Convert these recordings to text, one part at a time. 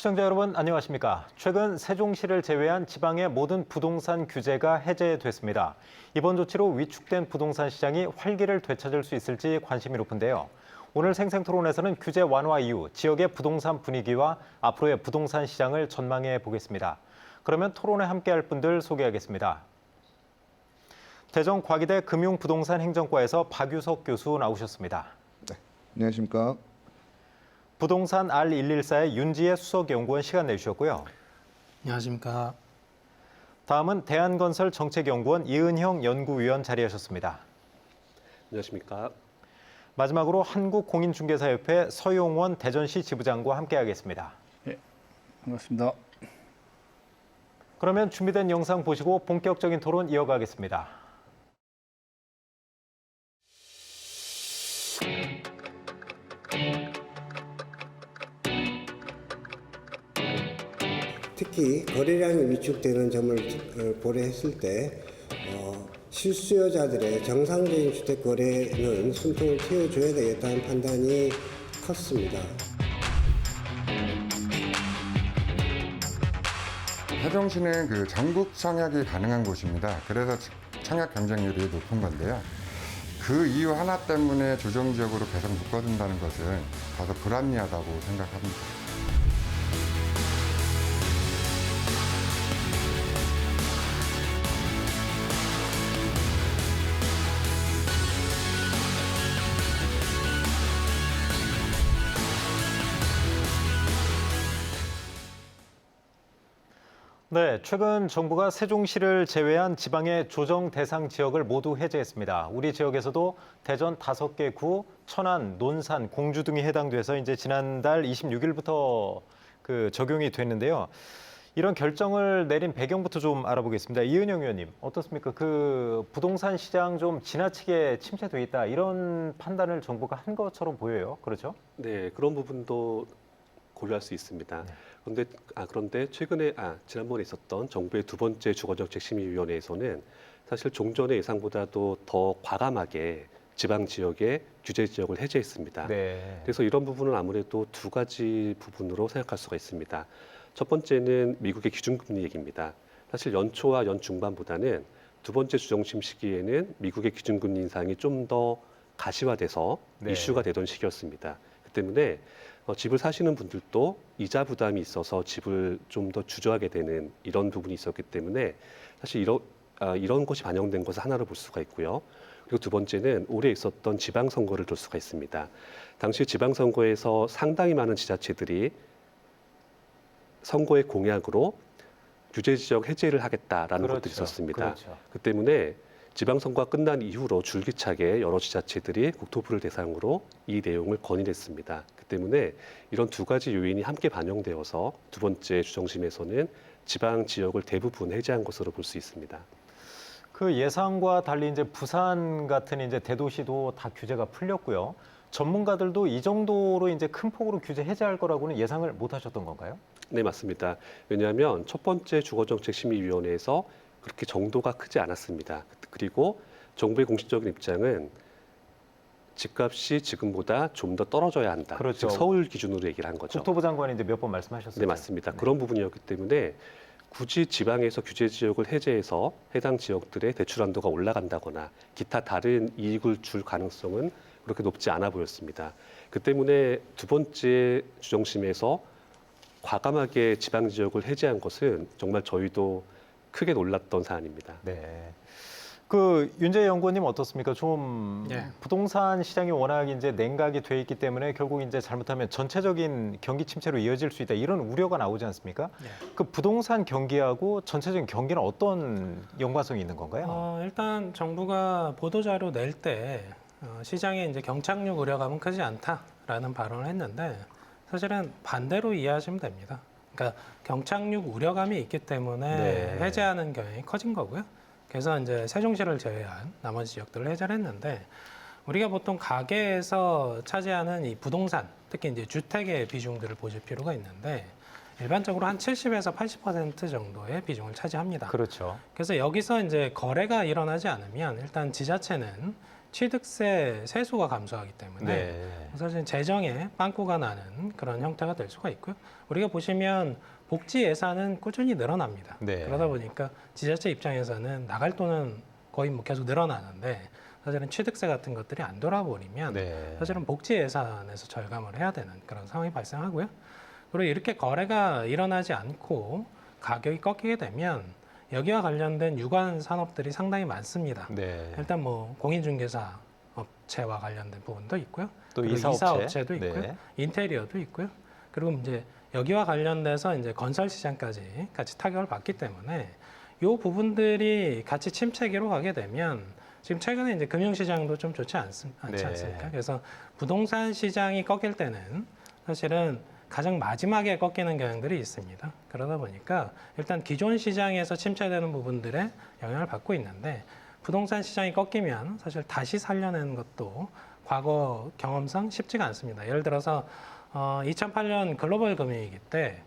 시청자 여러분 안녕하십니까. 최근 세종시를 제외한 지방의 모든 부동산 규제가 해제됐습니다. 이번 조치로 위축된 부동산 시장이 활기를 되찾을 수 있을지 관심이 높은데요. 오늘 생생토론에서는 규제 완화 이후 지역의 부동산 분위기와 앞으로의 부동산 시장을 전망해 보겠습니다. 그러면 토론에 함께할 분들 소개하겠습니다. 대전과기대 금융부동산행정과에서 박유석 교수 나오셨습니다. 네, 안녕하십니까. 부동산 R114의 윤지혜 수석연구원 시간 내주셨고요. 안녕하십니까. 다음은 대한건설정책연구원 이은형 연구위원 자리하셨습니다. 안녕하십니까. 마지막으로 한국공인중개사협회 서용원 대전시 지부장과 함께하겠습니다. 네, 반갑습니다. 그러면 준비된 영상 보시고 본격적인 토론 이어가겠습니다. 특히 거래량이 위축되는 점을 고려했을 때 실수요자들의 정상적인 주택 거래는 숨통을 틔워줘야 되겠다는 판단이 컸습니다. 세종시는 그 전국 청약이 가능한 곳입니다. 그래서 청약 경쟁률이 높은 건데요. 그 이유 하나 때문에 조정지역으로 계속 묶어둔다는 것은 다소 불합리하다고 생각합니다. 네, 최근 정부가 세종시를 제외한 지방의 조정 대상 지역을 모두 해제했습니다. 우리 지역에서도 대전 5개 구, 천안, 논산, 공주 등이 해당돼서 이제 지난달 26일부터 적용이 됐는데요. 이런 결정을 내린 배경부터 좀 알아보겠습니다. 이은영 의원님, 어떻습니까? 부동산 시장 좀 지나치게 침체돼 있다, 이런 판단을 정부가 한 것처럼 보여요. 그렇죠? 네, 그런 부분도 고려할 수 있습니다. 네. 그런데 최근에 지난번에 있었던 정부의 두 번째 주거정책심의위원회에서는 사실 종전의 예상보다도 더 과감하게 지방 지역의 규제 지역을 해제했습니다. 네. 그래서 이런 부분은 아무래도 두 가지 부분으로 생각할 수가 있습니다. 첫 번째는 미국의 기준금리 얘기입니다. 사실 연초와 연중반보다는 두 번째 주정심 시기에는 미국의 기준금리 인상이 좀 더 가시화돼서 네. 이슈가 되던 시기였습니다. 그 때문에 집을 사시는 분들도 이자 부담이 있어서 집을 좀 더 주저하게 되는 이런 부분이 있었기 때문에 사실 이런 것이 반영된 것을 하나로 볼 수가 있고요. 그리고 두 번째는 올해 있었던 지방선거를 볼 수가 있습니다. 당시 지방선거에서 상당히 많은 지자체들이 선거의 공약으로 규제 지역 해제를 하겠다라는 그렇죠. 것들이 있었습니다. 그렇죠. 그 때문에 지방선거가 끝난 이후로 줄기차게 여러 지자체들이 국토부를 대상으로 이 내용을 건의했습니다. 그 때문에 이런 두 가지 요인이 함께 반영되어서 두 번째 주정심에서는 지방 지역을 대부분 해제한 것으로 볼 수 있습니다. 그 예상과 달리 이제 부산 같은 이제 대도시도 다 규제가 풀렸고요. 전문가들도 이 정도로 이제 큰 폭으로 규제 해제할 거라고는 예상을 못 하셨던 건가요? 네, 맞습니다. 왜냐하면 첫 번째 주거정책심의위원회에서 그렇게 정도가 크지 않았습니다. 그리고 정부의 공식적인 입장은 집값이 지금보다 좀 더 떨어져야 한다. 그렇죠. 즉 서울 기준으로 얘기를 한 거죠. 국토부 장관이 이제 몇 번 말씀하셨어요. 네, 맞습니다. 그런 부분이었기 때문에 굳이 지방에서 규제 지역을 해제해서 해당 지역들의 대출 한도가 올라간다거나 기타 다른 이익을 줄 가능성은 그렇게 높지 않아 보였습니다. 그 때문에 두 번째 주정심에서 과감하게 지방 지역을 해제한 것은 정말 저희도 크게 놀랐던 사안입니다. 네. 윤재희 연구원님 어떻습니까? 좀 네. 부동산 시장이 워낙 이제 냉각이 돼 있기 때문에 결국 이제 잘못하면 전체적인 경기 침체로 이어질 수 있다, 이런 우려가 나오지 않습니까? 네. 부동산 경기하고 전체적인 경기는 어떤 연관성이 있는 건가요? 일단 정부가 보도자료 낼 때 시장에 이제 경착륙 우려감은 크지 않다라는 발언을 했는데 사실은 반대로 이해하시면 됩니다. 그러니까 경착륙 우려감이 있기 때문에 네. 해제하는 경향이 커진 거고요. 그래서 이제 세종시를 제외한 나머지 지역들을 해제를 했는데 우리가 보통 가계에서 차지하는 이 부동산, 특히 이제 주택의 비중들을 보실 필요가 있는데 일반적으로 한 70에서 80% 정도의 비중을 차지합니다. 그렇죠. 그래서 여기서 이제 거래가 일어나지 않으면 일단 지자체는 취득세 세수가 감소하기 때문에 네. 사실 재정에 빵꾸가 나는 그런 형태가 될 수가 있고요. 우리가 보시면 복지 예산은 꾸준히 늘어납니다. 네. 그러다 보니까 지자체 입장에서는 나갈 돈은 거의 뭐 계속 늘어나는데 사실은 취득세 같은 것들이 안 돌아버리면 네. 사실은 복지 예산에서 절감을 해야 되는 그런 상황이 발생하고요. 그리고 이렇게 거래가 일어나지 않고 가격이 꺾이게 되면 여기와 관련된 유관 산업들이 상당히 많습니다. 네. 일단 뭐 공인중개사 업체와 관련된 부분도 있고요. 또 그리고 이사업체. 이사업체도 있고요. 네. 인테리어도 있고요. 그리고 이제 여기와 관련돼서 이제 건설 시장까지 같이 타격을 받기 때문에 이 부분들이 같이 침체기로 가게 되면 지금 최근에 이제 금융시장도 좀 좋지 않지 네. 않습니까? 그래서 부동산 시장이 꺾일 때는 사실은 가장 마지막에 꺾이는 경향들이 있습니다. 그러다 보니까 일단 기존 시장에서 침체되는 부분들에 영향을 받고 있는데 부동산 시장이 꺾이면 사실 다시 살려내는 것도 과거 경험상 쉽지가 않습니다. 예를 들어서 2008년 글로벌 금융위기 때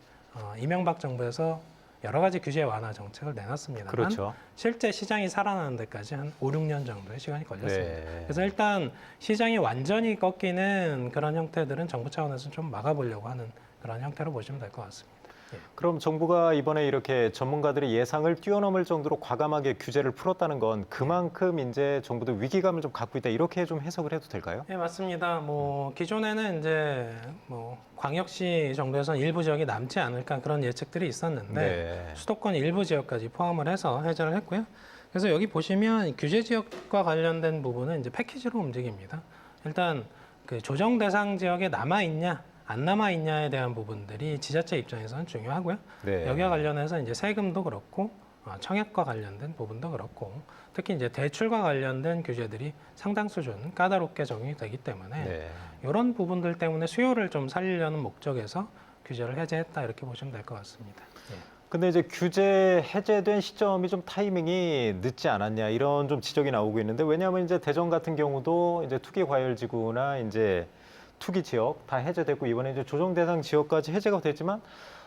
이명박 정부에서 여러 가지 규제 완화 정책을 내놨습니다만 그렇죠. 실제 시장이 살아나는 데까지 한 5, 6년 정도의 시간이 걸렸습니다. 네. 그래서 일단 시장이 완전히 꺾이는 그런 형태들은 정부 차원에서 좀 막아보려고 하는 그런 형태로 보시면 될 것 같습니다. 그럼 정부가 이번에 이렇게 전문가들의 예상을 뛰어넘을 정도로 과감하게 규제를 풀었다는 건 그만큼 이제 정부도 위기감을 좀 갖고 있다 이렇게 좀 해석을 해도 될까요? 네, 맞습니다. 뭐 기존에는 이제 뭐 광역시 정도에서는 일부 지역이 남지 않을까 그런 예측들이 있었는데 네. 수도권 일부 지역까지 포함을 해서 해제를 했고요. 그래서 여기 보시면 규제 지역과 관련된 부분은 이제 패키지로 움직입니다. 일단 그 조정 대상 지역에 남아 있냐 안 남아 있냐에 대한 부분들이 지자체 입장에서는 중요하고요. 네. 여기와 관련해서 이제 세금도 그렇고 청약과 관련된 부분도 그렇고 특히 이제 대출과 관련된 규제들이 상당 수준 까다롭게 적용이 되기 때문에 네. 이런 부분들 때문에 수요를 좀 살리려는 목적에서 규제를 해제했다 이렇게 보시면 될 것 같습니다. 예. 근데 이제 규제 해제된 시점이 좀 타이밍이 늦지 않았냐 이런 좀 지적이 나오고 있는데 왜냐하면 이제 대전 같은 경우도 이제 투기 과열지구나 이제 투기 지역 다 해제됐고 이번에 이제 조정 대상 지역까지 해제가 됐지만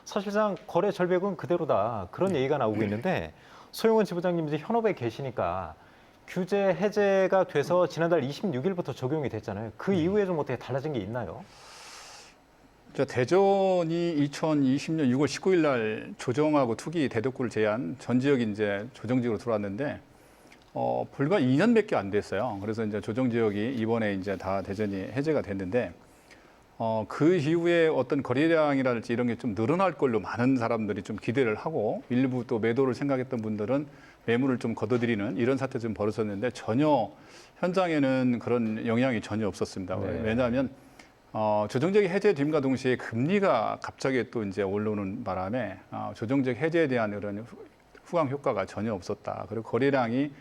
사실상 거래 절벽은 그대로다 그런 얘기가 나오고 있는데 소영원 지부장님 이제 현업에 계시니까 규제 해제가 돼서 지난달 26일부터 적용이 됐잖아요. 그 이후에 좀 어떻게 달라진 게 있나요? 대전이 2020년 6월 19일 날 조정하고 투기 대덕구를 제한 전 지역이 이제 조정지역으로 들어왔는데 불과 2년밖에 안 됐어요. 그래서 이제 조정 지역이 이번에 이제 다 대전이 해제가 됐는데 그 이후에 어떤 거래량이랄지 이런 게 좀 늘어날 걸로 많은 사람들이 좀 기대를 하고 일부 또 매도를 생각했던 분들은 매물을 좀 걷어들이는 이런 사태 좀 벌어졌는데 전혀 현장에는 그런 영향이 전혀 없었습니다. 네. 왜냐하면 조정지역이 해제됨과 동시에 금리가 갑자기 또 이제 올라오는 바람에 조정지역 해제에 대한 그런 후광 효과가 전혀 없었다. 그리고 거래량이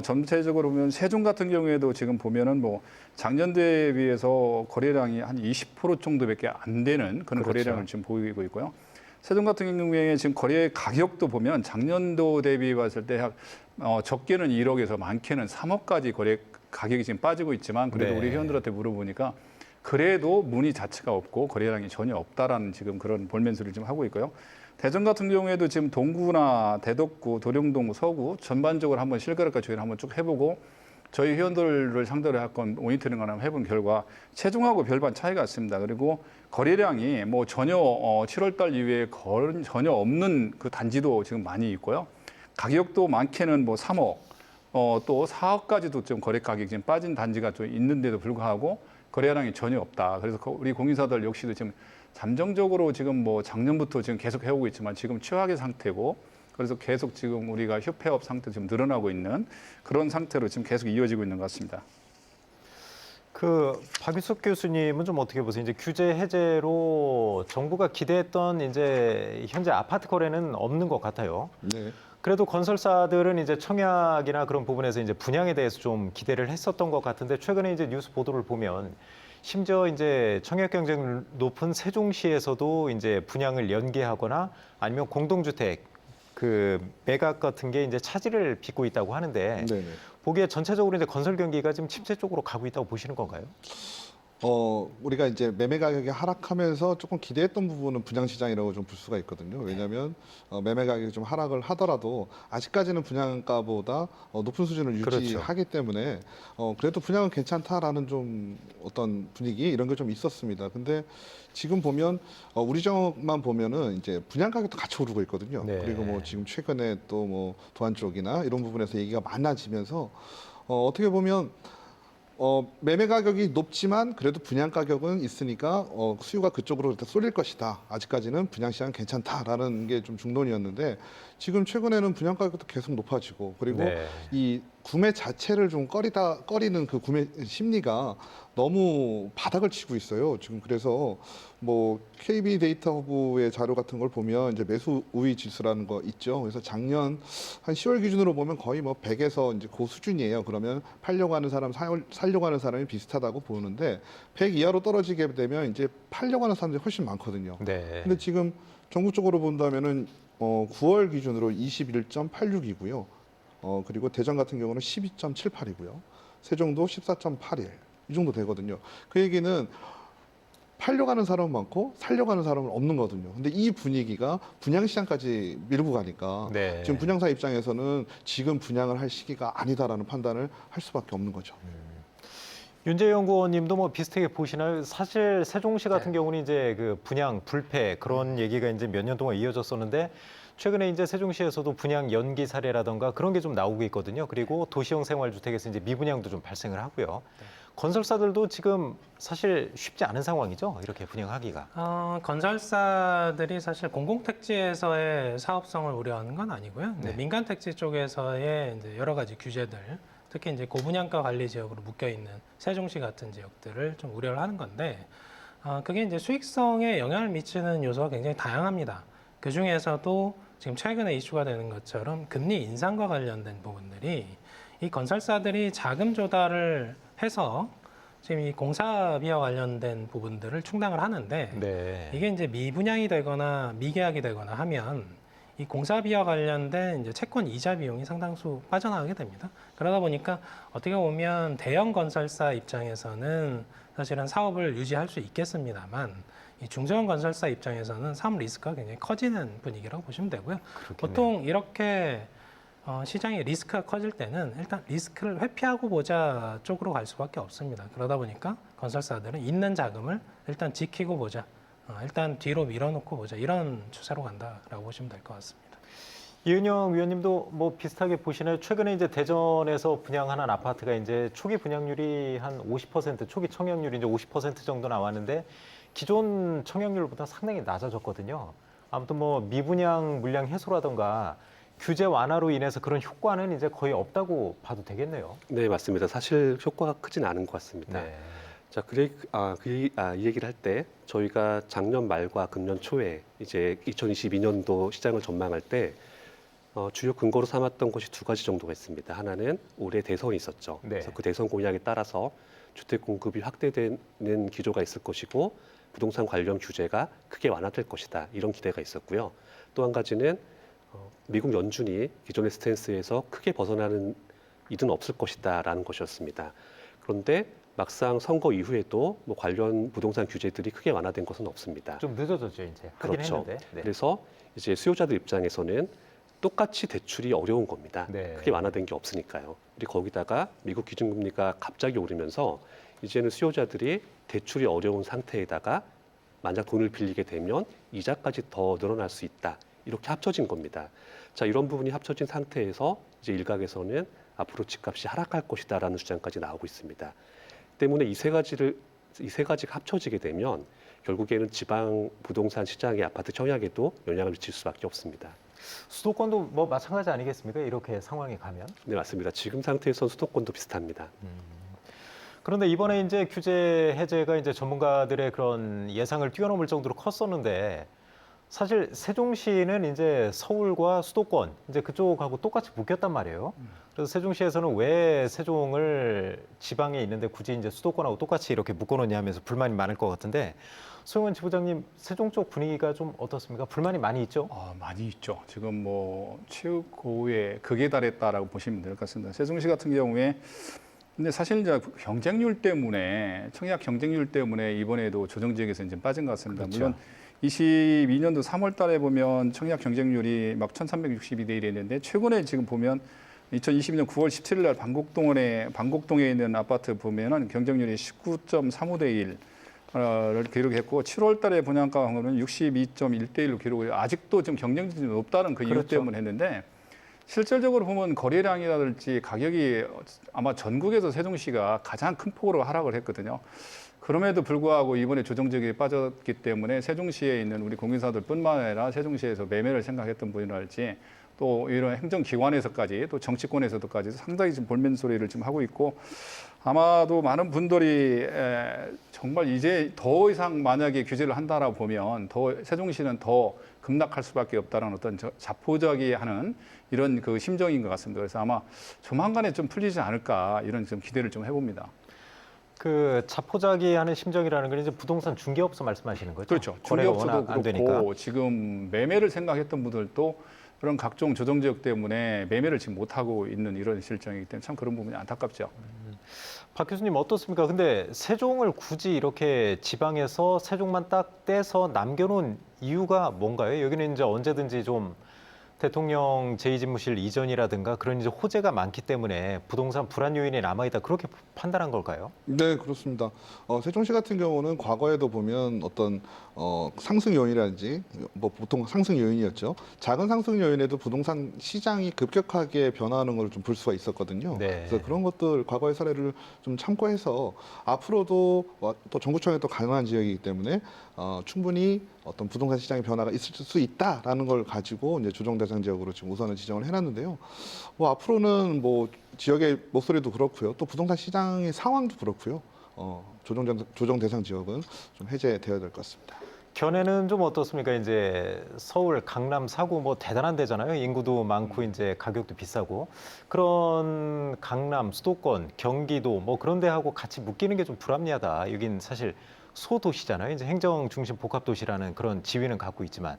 전체적으로 보면 세종 같은 경우에도 지금 보면은 뭐 작년도에 비해서 거래량이 한 20% 정도밖에 안 되는 그런 그렇죠. 거래량을 지금 보이고 있고요. 세종 같은 경우에 지금 거래 가격도 보면 작년도 대비 봤을 때 적게는 1억에서 많게는 3억까지 거래 가격이 지금 빠지고 있지만 그래도 네. 우리 회원들한테 물어보니까 그래도 문의 자체가 없고 거래량이 전혀 없다라는 지금 그런 볼멘소리를 지금 하고 있고요. 대전 같은 경우에도 지금 동구나 대덕구, 도령동, 서구 전반적으로 한번 실거래가 저희는 한번 쭉 해보고 저희 회원들을 상대로 한번 모니터링을 한번 해본 결과 세종하고 별반 차이가 있습니다. 그리고 거래량이 뭐 전혀 7월달 이후에 전혀 없는 그 단지도 지금 많이 있고요. 가격도 많게는 뭐 3억, 또 4억까지도 좀 거래 가격이 지금 빠진 단지가 좀 있는데도 불구하고 거래량이 전혀 없다. 그래서 우리 공인사들 역시도 지금 잠정적으로 지금 뭐 작년부터 지금 계속 해오고 있지만 지금 최악의 상태고 그래서 계속 지금 우리가 휴폐업 상태 지금 늘어나고 있는 그런 상태로 지금 계속 이어지고 있는 것 같습니다. 그 박유석 교수님은 좀 어떻게 보세요? 이제 규제 해제로 정부가 기대했던 이제 현재 아파트 거래는 없는 것 같아요. 네. 그래도 건설사들은 이제 청약이나 그런 부분에서 이제 분양에 대해서 좀 기대를 했었던 것 같은데 최근에 이제 뉴스 보도를 보면 심지어 이제 청약 경쟁 높은 세종시에서도 이제 분양을 연기하거나 아니면 공동주택 그 매각 같은 게 이제 차질을 빚고 있다고 하는데 네네. 보기에 전체적으로 이제 건설 경기가 지금 침체 쪽으로 가고 있다고 보시는 건가요? 우리가 이제 매매 가격이 하락하면서 조금 기대했던 부분은 분양시장이라고 좀 볼 수가 있거든요. 왜냐하면 매매 가격이 좀 하락을 하더라도 아직까지는 분양가보다 높은 수준을 유지하기 때문에 그래도 분양은 괜찮다라는 좀 어떤 분위기 이런 게 좀 있었습니다. 근데 지금 보면 우리 지역만 보면은 이제 분양 가격도 같이 오르고 있거든요. 네. 그리고 뭐 지금 최근에 또 뭐 도안 쪽이나 이런 부분에서 얘기가 많아지면서 어떻게 보면 매매 가격이 높지만 그래도 분양 가격은 있으니까 수요가 그쪽으로 이렇게 쏠릴 것이다. 아직까지는 분양 시장 괜찮다라는 게 좀 중론이었는데 지금 최근에는 분양 가격도 계속 높아지고 그리고 네. 이 구매 자체를 좀 꺼리는 그 구매 심리가 너무 바닥을 치고 있어요. 지금 그래서 뭐 KB 데이터 허브의 자료 같은 걸 보면 이제 매수 우위 지수라는 거 있죠. 그래서 작년 한 10월 기준으로 보면 거의 뭐 100에서 이제 그 수준이에요. 그러면 팔려고 하는 사람, 살려고 하는 사람이 비슷하다고 보는데 100 이하로 떨어지게 되면 이제 팔려고 하는 사람들이 훨씬 많거든요. 네. 근데 지금 전국적으로 본다면은 9월 기준으로 21.86이고요. 그리고 대전 같은 경우는 12.78이고요. 세종도 14.81. 이 정도 되거든요. 그 얘기는 팔려고 하는 사람은 많고 살려고 하는 사람은 없는 거거든요. 근데 이 분위기가 분양시장까지 밀고 가니까 네. 지금 분양사 입장에서는 지금 분양을 할 시기가 아니다라는 판단을 할 수밖에 없는 거죠. 윤재 연구원님도 뭐 비슷하게 보시나요? 사실 세종시 같은 경우는 이제 그 분양 불패 그런 얘기가 이제 몇 년 동안 이어졌었는데 최근에 이제 세종시에서도 분양 연기 사례라던가 그런 게 좀 나오고 있거든요. 그리고 도시형 생활주택에서 이제 미분양도 좀 발생을 하고요. 건설사들도 지금 사실 쉽지 않은 상황이죠. 이렇게 분양하기가. 건설사들이 사실 공공택지에서의 사업성을 우려하는 건 아니고요. 네. 민간택지 쪽에서의 이제 여러 가지 규제들, 특히 이제 고분양가 관리 지역으로 묶여 있는 세종시 같은 지역들을 좀 우려를 하는 건데, 그게 이제 수익성에 영향을 미치는 요소가 굉장히 다양합니다. 그 중에서도 지금 최근에 이슈가 되는 것처럼 금리 인상과 관련된 부분들이 이 건설사들이 자금 조달을 해서 지금 이 공사비와 관련된 부분들을 충당을 하는데 네. 이게 이제 미분양이 되거나 미계약이 되거나 하면 이 공사비와 관련된 이제 채권 이자 비용이 상당수 빠져나가게 됩니다. 그러다 보니까 어떻게 보면 대형 건설사 입장에서는 사실은 사업을 유지할 수 있겠습니다만 이 중소형 건설사 입장에서는 사업 리스크가 굉장히 커지는 분위기라고 보시면 되고요. 그렇겠네요. 보통 이렇게 시장의 리스크가 커질 때는 일단 리스크를 회피하고 보자 쪽으로 갈 수밖에 없습니다. 그러다 보니까 건설사들은 있는 자금을 일단 지키고 보자, 일단 뒤로 밀어놓고 보자 이런 추세로 간다라고 보시면 될 것 같습니다. 이은영 위원님도 뭐 비슷하게 보시나요? 최근에 이제 대전에서 분양하는 아파트가 이제 초기 분양률이 한 50%, 초기 청약률이 이제 50% 정도 나왔는데 기존 청약률보다 상당히 낮아졌거든요. 아무튼 뭐 미분양 물량 해소라던가 규제 완화로 인해서 그런 효과는 이제 거의 없다고 봐도 되겠네요. 네, 맞습니다. 사실 효과가 크진 않은 것 같습니다. 네. 자, 이 얘기를 할 때 저희가 작년 말과 금년 초에 이제 2022년도 시장을 전망할 때 주요 근거로 삼았던 것이 두 가지 정도가 있습니다. 하나는 올해 대선이 있었죠. 네. 그래서 그 대선 공약에 따라서 주택 공급이 확대되는 기조가 있을 것이고 부동산 관련 규제가 크게 완화될 것이다. 이런 기대가 있었고요. 또 한 가지는 미국 연준이 기존의 스탠스에서 크게 벗어나는 일은 없을 것이다라는 것이었습니다. 그런데 막상 선거 이후에도 뭐 관련 부동산 규제들이 크게 완화된 것은 없습니다. 좀 늦어졌죠, 이제. 하긴 그렇죠. 했는데. 네. 그래서 이제 수요자들 입장에서는 똑같이 대출이 어려운 겁니다. 네. 크게 완화된 게 없으니까요. 그리고 거기다가 미국 기준금리가 갑자기 오르면서 이제는 수요자들이 대출이 어려운 상태에다가 만약 돈을 빌리게 되면 이자까지 더 늘어날 수 있다. 이렇게 합쳐진 겁니다. 자, 이런 부분이 합쳐진 상태에서 이제 일각에서는 앞으로 집값이 하락할 것이다라는 주장까지 나오고 있습니다. 때문에 이 세 가지가 합쳐지게 되면 결국에는 지방 부동산 시장의 아파트 청약에도 영향을 미칠 수밖에 없습니다. 수도권도 뭐 마찬가지 아니겠습니까? 이렇게 상황이 가면. 네, 맞습니다. 지금 상태에선 수도권도 비슷합니다. 그런데 이번에 이제 규제 해제가 이제 전문가들의 그런 예상을 뛰어넘을 정도로 컸었는데 사실 세종시는 이제 서울과 수도권 이제 그쪽하고 똑같이 묶였단 말이에요. 그래서 세종시에서는 왜 세종을 지방에 있는데 굳이 이제 수도권하고 똑같이 이렇게 묶어놓냐 하면서 불만이 많을 것 같은데 소영원 지부장님 세종 쪽 분위기가 좀 어떻습니까? 불만이 많이 있죠? 많이 있죠. 지금 뭐 최고의 극에 달했다라고 보시면 될 것 같습니다. 세종시 같은 경우에 근데 사실 이제 경쟁률 때문에 청약 경쟁률 때문에 이번에도 조정지역에서 이제 빠진 것 같습니다. 그렇죠. 물론 22년도 3월 달에 보면 청약 경쟁률이 막 1362대 1이 했는데 최근에 지금 보면 2022년 9월 17일 날 방곡동에 있는 아파트 보면은 경쟁률이 19.35대 1를 기록했고 7월 달에 분양가는 62.1대 1로 기록을 아직도 좀 경쟁률이 높다는 그 이유 그렇죠. 때문에 했는데 실질적으로 보면 거래량이라든지 가격이 아마 전국에서 세종시가 가장 큰 폭으로 하락을 했거든요. 그럼에도 불구하고 이번에 조정지역에 빠졌기 때문에 세종시에 있는 우리 공인사들뿐만 아니라 세종시에서 매매를 생각했던 분이랄지 또 이런 행정기관에서까지 또 정치권에서도까지 상당히 지금 볼멘 소리를 지금 하고 있고 아마도 많은 분들이 정말 이제 더 이상 만약에 규제를 한다라고 보면 더 세종시는 더 급락할 수밖에 없다는 어떤 자포자기하는 이런 그 심정인 것 같습니다. 그래서 아마 조만간에 좀 풀리지 않을까 이런 좀 기대를 좀 해봅니다. 그 자포자기하는 심정이라는 건 이제 부동산 중개업소 말씀하시는 거죠? 그렇죠. 거래가 중개업소도 워낙 안 되니까. 그렇고 지금 매매를 생각했던 분들도 그런 각종 조정지역 때문에 매매를 지금 못하고 있는 이런 실정이기 때문에 참 그런 부분이 안타깝죠. 박 교수님 어떻습니까? 근데 세종을 굳이 이렇게 지방에서 세종만 딱 떼서 남겨놓은 이유가 뭔가요? 여기는 이제 언제든지 좀 대통령 제2집무실 이전이라든가 그런 이제 호재가 많기 때문에 부동산 불안 요인이 남아있다 그렇게 판단한 걸까요? 네, 그렇습니다. 세종시 같은 경우는 과거에도 보면 어떤 상승 요인이라든지 뭐 보통 상승 요인이었죠. 작은 상승 요인에도 부동산 시장이 급격하게 변화하는 걸 좀 볼 수가 있었거든요. 네. 그래서 그런 것들 과거의 사례를 좀 참고해서 앞으로도 또 전구청에 또 가능한 지역이기 때문에 충분히 어떤 부동산 시장의 변화가 있을 수 있다라는 걸 가지고 이제 조정 대상 지역으로 지금 우선은 지정을 해놨는데요. 뭐 앞으로는 뭐 지역의 목소리도 그렇고요, 또 부동산 시장의 상황도 그렇고요. 조정 대상 지역은 좀 해제되어야 될 것 같습니다. 견해는 좀 어떻습니까? 이제 서울, 강남, 사구 뭐 대단한 데잖아요. 인구도 많고 이제 가격도 비싸고 그런 강남, 수도권, 경기도 뭐 그런 데하고 같이 묶이는 게 좀 불합리하다. 여긴 사실 소도시잖아요. 이제 행정 중심 복합 도시라는 그런 지위는 갖고 있지만.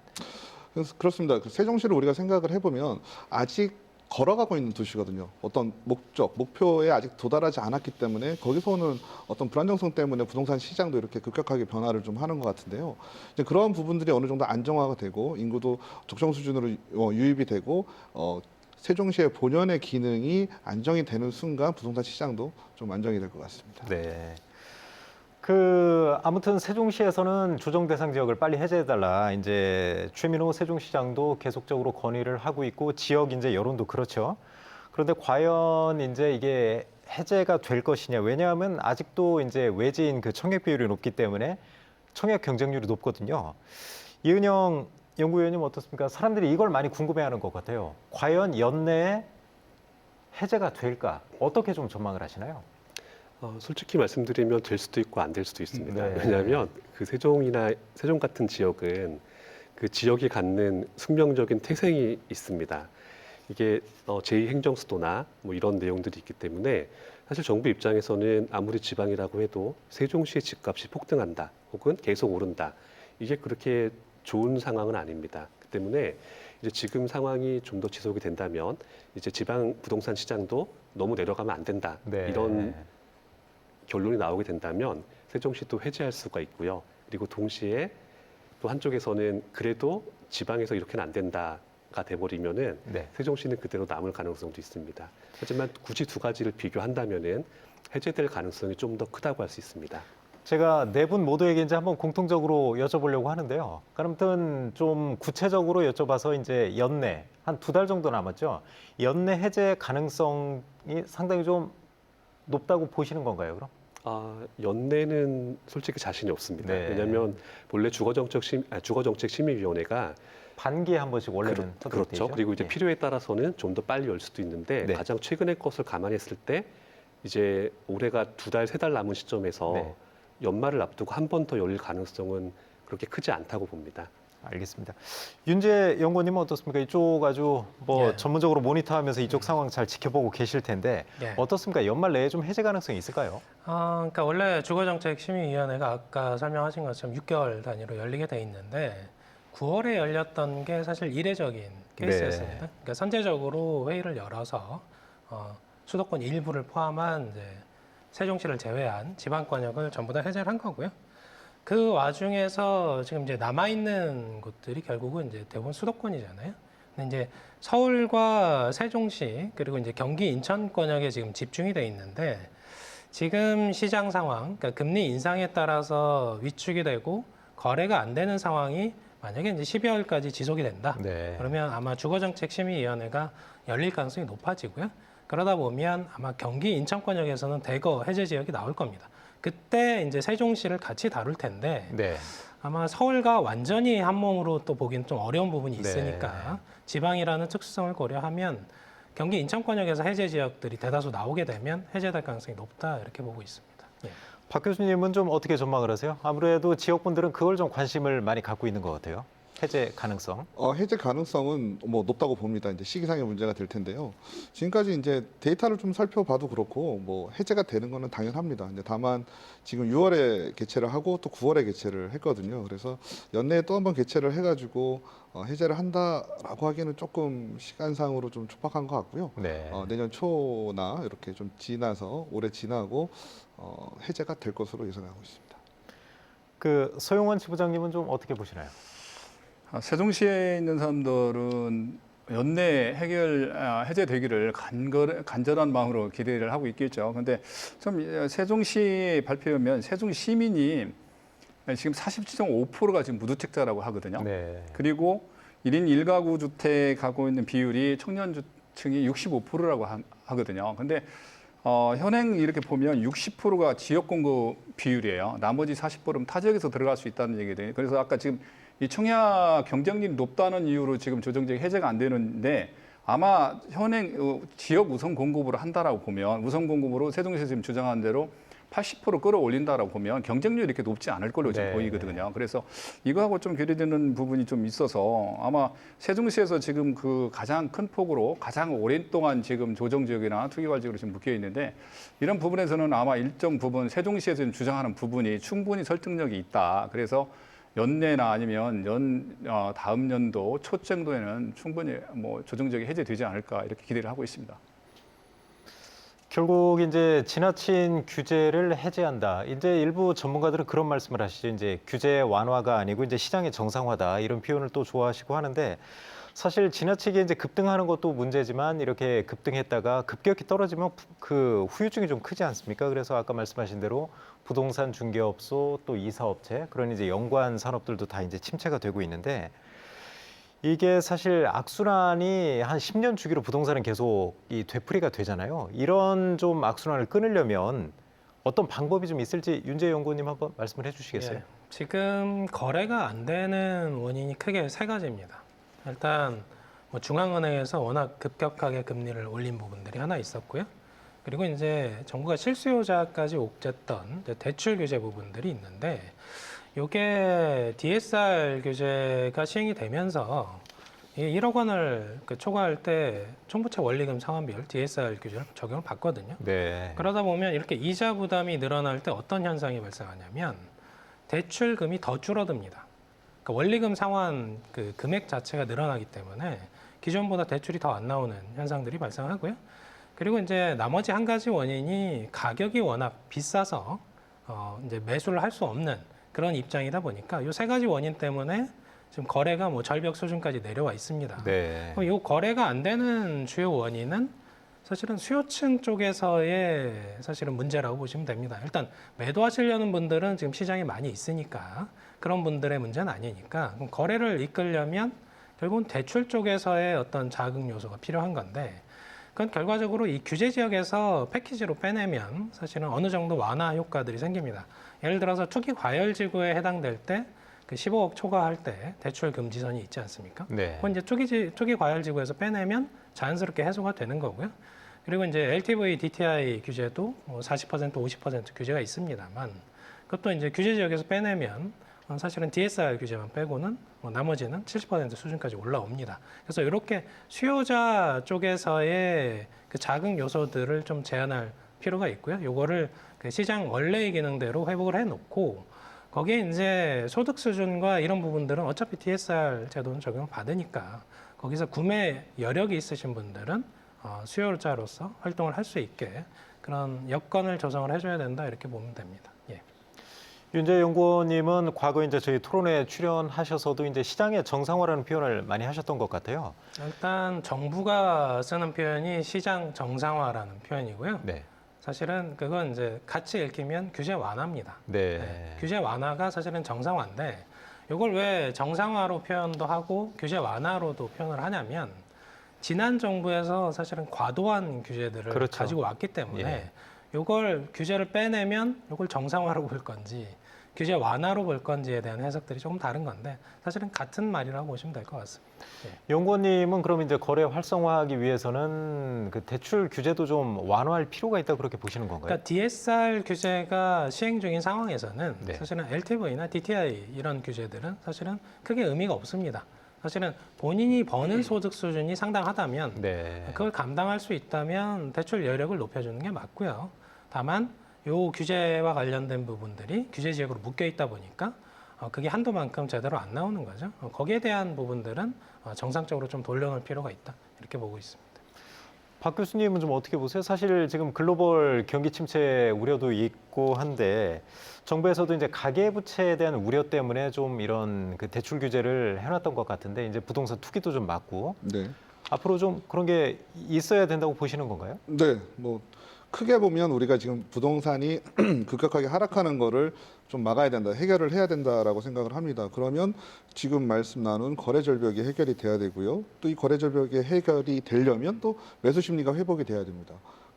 그래서 그렇습니다. 그 세종시를 우리가 생각을 해보면 아직 걸어가고 있는 도시거든요. 어떤 목표에 아직 도달하지 않았기 때문에 거기서 오는 어떤 불안정성 때문에 부동산 시장도 이렇게 급격하게 변화를 좀 하는 것 같은데요. 이제 그런 부분들이 어느 정도 안정화가 되고 인구도 적정 수준으로 유입이 되고 세종시의 본연의 기능이 안정이 되는 순간 부동산 시장도 좀 안정이 될 것 같습니다. 네. 아무튼 세종시에서는 조정 대상 지역을 빨리 해제해달라. 이제 최민호 세종시장도 계속적으로 건의를 하고 있고 지역 이제 여론도 그렇죠. 그런데 과연 이제 이게 해제가 될 것이냐? 왜냐하면 아직도 이제 외지인 그 청약 비율이 높기 때문에 청약 경쟁률이 높거든요. 이은영 연구위원님 어떻습니까? 사람들이 이걸 많이 궁금해하는 것 같아요. 과연 연내에 해제가 될까? 어떻게 좀 전망을 하시나요? 솔직히 말씀드리면 될 수도 있고 안 될 수도 있습니다. 네. 왜냐하면 그 세종 같은 지역은 그 지역이 갖는 숙명적인 태생이 있습니다. 이게 제2행정수도나 뭐 이런 내용들이 있기 때문에 사실 정부 입장에서는 아무리 지방이라고 해도 세종시의 집값이 폭등한다 혹은 계속 오른다. 이게 그렇게 좋은 상황은 아닙니다. 그 때문에 이제 지금 상황이 좀 더 지속이 된다면 이제 지방 부동산 시장도 너무 내려가면 안 된다. 네. 이런 결론이 나오게 된다면 세종시도 해제할 수가 있고요. 그리고 동시에 또 한쪽에서는 그래도 지방에서 이렇게는 안 된다가 돼버리면은 네. 세종시는 그대로 남을 가능성도 있습니다. 하지만 굳이 두 가지를 비교한다면은 해제될 가능성이 좀 더 크다고 할 수 있습니다. 제가 네 분 모두에게 이제 한번 공통적으로 여쭤보려고 하는데요. 아무튼 좀 구체적으로 여쭤봐서 이제 연내 한 2달 정도 남았죠. 연내 해제 가능성이 상당히 좀 높다고 보시는 건가요, 그럼? 연내는 솔직히 자신이 없습니다. 네. 왜냐하면 본래 주거정책심의위원회가 반기에 한 번씩 원래는 그렇죠. 그리고 이제 예. 필요에 따라서는 좀 더 빨리 열 수도 있는데 네. 가장 최근의 것을 감안했을 때 이제 올해가 2달, 3달 남은 시점에서 네. 연말을 앞두고 한 번 더 열릴 가능성은 그렇게 크지 않다고 봅니다. 알겠습니다. 윤재 연구원님은 어떻습니까? 이쪽 아주 뭐 예. 전문적으로 모니터하면서 이쪽 상황 잘 지켜보고 계실 텐데 예. 어떻습니까? 연말 내에 좀 해제 가능성이 있을까요? 그러니까 원래 주거정책심의위원회가 아까 설명하신 것처럼 6개월 단위로 열리게 돼 있는데 9월에 열렸던 게 사실 이례적인 케이스였습니다. 네. 그러니까 선제적으로 회의를 열어서 수도권 일부를 포함한 이제 세종시를 제외한 지방권역을 전부 다 해제를 한 거고요. 그 와중에서 지금 이제 남아 있는 곳들이 결국은 이제 대부분 수도권이잖아요. 근데 이제 서울과 세종시 그리고 이제 경기 인천권역에 지금 집중이 돼 있는데 지금 시장 상황, 그러니까 금리 인상에 따라서 위축이 되고 거래가 안 되는 상황이 만약에 이제 12월까지 지속이 된다. 네. 그러면 아마 주거정책심의위원회가 열릴 가능성이 높아지고요. 그러다 보면 아마 경기 인천권역에서는 대거 해제 지역이 나올 겁니다. 그때 이제 세종시를 같이 다룰 텐데 네. 아마 서울과 완전히 한 몸으로 또 보기는 좀 어려운 부분이 있으니까 네. 지방이라는 특수성을 고려하면 경기 인천권역에서 해제 지역들이 대다수 나오게 되면 해제될 가능성이 높다 이렇게 보고 있습니다. 예. 박 교수님은 좀 어떻게 전망을 하세요? 아무래도 지역분들은 그걸 좀 관심을 많이 갖고 있는 것 같아요. 해제 가능성. 해제 가능성은 뭐 높다고 봅니다. 이제 시기상의 문제가 될 텐데요. 지금까지 이제 데이터를 좀 살펴봐도 그렇고 뭐 해제가 되는 거는 당연합니다. 이제 다만 지금 6월에 개최를 하고 또 9월에 개최를 했거든요. 그래서 연내에 또 한 번 개최를 해가지고 해제를 한다라고 하기에는 조금 시간상으로 좀 촉박한 것 같고요. 네. 내년 초나 이렇게 좀 지나서 올해 지나고 해제가 될 것으로 예상하고 있습니다. 그 소영원 지부장님은 좀 어떻게 보시나요? 세종시에 있는 사람들은 연내 해제되기를 간절한 마음으로 기대를 하고 있겠죠. 그런데 좀 세종시 발표면 세종 시민이 지금 47.5%가 지금 무주택자라고 하거든요. 네. 그리고 1인 1가구 주택 갖고 있는 비율이 청년층이 65%라고 하거든요. 근데 현행 이렇게 보면 60%가 지역 공급 비율이에요. 나머지 40%는 타 지역에서 들어갈 수 있다는 얘기거든요. 그래서 아까 지금 이 청약 경쟁률이 높다는 이유로 지금 조정적 해제가 안 되는데 아마 현행 지역 우선 공급으로 한다라고 보면 우선 공급으로 세종시에서 지금 주장한 대로 80% 끌어올린다라고 보면 경쟁률이 이렇게 높지 않을 걸로 지금 네, 보이거든요. 그래서 이거하고 좀 괴리되는 부분이 좀 있어서 아마 세종시에서 지금 그 가장 큰 폭으로 가장 오랜 동안 지금 조정 지역이나 투기괄 지역으로 지금 묶여 있는데 이런 부분에서는 아마 일정 부분 세종시에서 지금 주장하는 부분이 충분히 설득력이 있다. 그래서 연내나 아니면 다음 연도 초 정도에는 충분히 뭐 조정적이 해제되지 않을까 이렇게 기대를 하고 있습니다. 결국 이제 지나친 규제를 해제한다. 이제 일부 전문가들은 그런 말씀을 하시죠. 이제 규제 완화가 아니고 이제 시장의 정상화다. 이런 표현을 또 좋아하시고 하는데 사실 지나치게 이제 급등하는 것도 문제지만 이렇게 급등했다가 급격히 떨어지면 그 후유증이 좀 크지 않습니까? 그래서 아까 말씀하신 대로 부동산 중개업소 또 이사업체 그런 이제 연관 산업들도 다 이제 침체가 되고 있는데 이게 사실 악순환이 한 10년 주기로 부동산은 계속 이 되풀이가 되잖아요. 이런 좀 악순환을 끊으려면 어떤 방법이 좀 있을지 윤재 연구원님 한번 말씀을 해주시겠어요? 예. 지금 거래가 안 되는 원인이 크게 세 가지입니다. 일단 뭐 중앙은행에서 워낙 급격하게 금리를 올린 부분들이 하나 있었고요. 그리고 이제 정부가 실수요자까지 옥죄했던 이제 대출 규제 부분들이 있는데 이게 DSR 규제가 시행이 되면서 이 1억 원을 초과할 때 총부채 원리금 상환비율 DSR 규제를 적용을 받거든요. 네. 그러다 보면 이렇게 이자 부담이 늘어날 때 어떤 현상이 발생하냐면 대출금이 더 줄어듭니다. 그러니까 원리금 상환 그 금액 자체가 늘어나기 때문에 기존보다 대출이 더 안 나오는 현상들이 발생하고요. 그리고 이제 나머지 한 가지 원인이 가격이 워낙 비싸서 이제 매수를 할 수 없는 그런 입장이다 보니까 이 세 가지 원인 때문에 지금 거래가 뭐 절벽 수준까지 내려와 있습니다. 네. 이 거래가 안 되는 주요 원인은 사실은 수요층 쪽에서의 사실은 문제라고 보시면 됩니다. 일단 매도하시려는 분들은 지금 시장에 많이 있으니까 그런 분들의 문제는 아니니까 그럼 거래를 이끌려면 결국은 대출 쪽에서의 어떤 자극 요소가 필요한 건데 그건 결과적으로 이 규제 지역에서 패키지로 빼내면 사실은 어느 정도 완화 효과들이 생깁니다. 예를 들어서 투기 과열 지구에 해당될 때 그 15억 초과할 때 대출 금지선이 있지 않습니까? 네. 그건 이제 투기 과열 지구에서 빼내면 자연스럽게 해소가 되는 거고요. 그리고 이제 LTV, DTI 규제도 40%, 50% 규제가 있습니다만 그것도 이제 규제 지역에서 빼내면 사실은 DSR 규제만 빼고는 나머지는 70% 수준까지 올라옵니다. 그래서 이렇게 수요자 쪽에서의 그 자극 요소들을 좀 제한할 필요가 있고요. 요거를 그 시장 원래의 기능대로 회복을 해놓고 거기에 이제 소득 수준과 이런 부분들은 어차피 DSR 제도는 적용을 받으니까 거기서 구매 여력이 있으신 분들은 수요자로서 활동을 할 수 있게 그런 여건을 조성을 해줘야 된다 이렇게 보면 됩니다. 예. 윤재 연구원님은 과거 이제 저희 토론회에 출연하셔서도 이제 시장의 정상화라는 표현을 많이 하셨던 것 같아요. 일단 정부가 쓰는 표현이 시장 정상화라는 표현이고요. 네. 사실은 그건 이제 같이 읽히면 규제 완화입니다. 네. 네, 규제 완화가 사실은 정상화인데 이걸 왜 정상화로 표현도 하고 규제 완화로도 표현을 하냐면 지난 정부에서 사실은 과도한 규제들을 그렇죠. 가지고 왔기 때문에 예. 이걸 규제를 빼내면 이걸 정상화로 볼 건지 규제 완화로 볼 건지에 대한 해석들이 조금 다른 건데 사실은 같은 말이라고 보시면 될 것 같습니다. 예. 연구원님은 그럼 이제 거래 활성화하기 위해서는 그 대출 규제도 좀 완화할 필요가 있다 그렇게 보시는 건가요? 그러니까 DSR 규제가 시행 중인 상황에서는 네. 사실은 LTV나 DTI 이런 규제들은 사실은 크게 의미가 없습니다. 사실은 본인이 버는 소득 수준이 상당하다면 네. 그걸 감당할 수 있다면 대출 여력을 높여주는 게 맞고요. 다만 요 규제와 관련된 부분들이 규제 지역으로 묶여 있다 보니까 그게 한도만큼 제대로 안 나오는 거죠. 거기에 대한 부분들은 정상적으로 좀 돌려놓을 필요가 있다 이렇게 보고 있습니다. 박 교수님은 좀 어떻게 보세요? 사실 지금 글로벌 경기 침체 우려도 있고 한데 정부에서도 이제 가계부채에 대한 우려 때문에 좀 이런 그 대출 규제를 해놨던 것 같은데 이제 부동산 투기도 좀 막고 네. 앞으로 좀 그런 게 있어야 된다고 보시는 건가요? 네, 뭐 크게 보면 우리가 지금 부동산이 급격하게 하락하는 거를 좀 막아야 된다, 해결을 해야 된다라고 생각을 합니다. 그러면 지금 말씀 나눈 거래 절벽이 해결이 돼야 되고요. 또 이 거래 절벽이 해결이 되려면 또 매수 심리가 회복이 돼야 됩니다.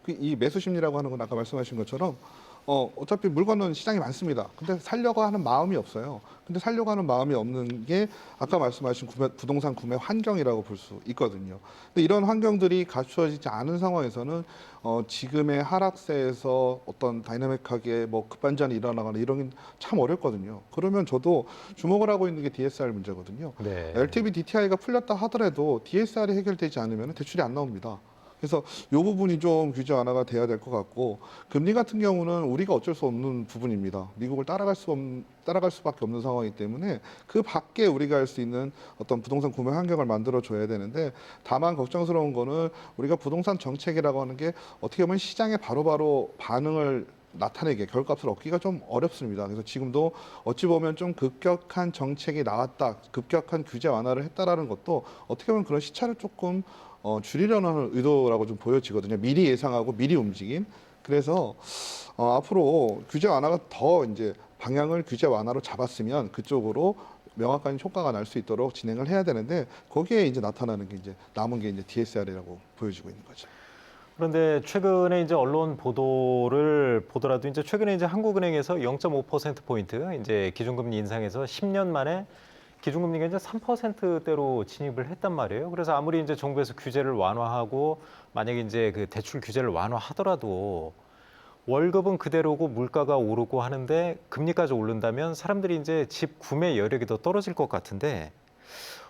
이 매수 심리라고 하는 건 아까 말씀하신 것처럼 어차피 물건은 시장이 많습니다. 근데 살려고 하는 마음이 없어요. 근데 살려고 하는 마음이 없는 게 아까 말씀하신 부동산 구매 환경이라고 볼 수 있거든요. 근데 이런 환경들이 갖추어지지 않은 상황에서는 지금의 하락세에서 어떤 다이나믹하게 뭐 급반전이 일어나거나 이런 게 참 어렵거든요. 그러면 저도 주목을 하고 있는 게 DSR 문제거든요. 네. LTV, DTI가 풀렸다 하더라도 DSR이 해결되지 않으면 대출이 안 나옵니다. 그래서 이 부분이 좀 규제 완화가 돼야 될 것 같고 금리 같은 경우는 우리가 어쩔 수 없는 부분입니다. 미국을 따라갈 수밖에 없는 상황이기 때문에 그 밖에 우리가 할 수 있는 어떤 부동산 구매 환경을 만들어 줘야 되는데 다만 걱정스러운 거는 우리가 부동산 정책이라고 하는 게 어떻게 보면 시장에 바로바로 반응을 나타내게 결값을 얻기가 좀 어렵습니다. 그래서 지금도 어찌 보면 좀 급격한 정책이 나왔다, 급격한 규제 완화를 했다라는 것도 어떻게 보면 그런 시차를 조금 줄이려는 의도라고 좀 보여지거든요. 미리 예상하고 미리 움직임. 그래서 앞으로 규제 완화가 더 이제 방향을 규제 완화로 잡았으면 그쪽으로 명확한 효과가 날 수 있도록 진행을 해야 되는데 거기에 이제 나타나는 게 이제 남은 게 이제 DSR이라고 보여지고 있는 거죠. 그런데 최근에 이제 언론 보도를 보더라도 이제 최근에 이제 한국은행에서 0.5%포인트 이제 기준금리 인상해서 10년 만에 기준금리가 이제 3%대로 진입을 했단 말이에요. 그래서 아무리 이제 정부에서 규제를 완화하고 만약에 이제 그 대출 규제를 완화하더라도 월급은 그대로고 물가가 오르고 하는데 금리까지 오른다면 사람들이 이제 집 구매 여력이 더 떨어질 것 같은데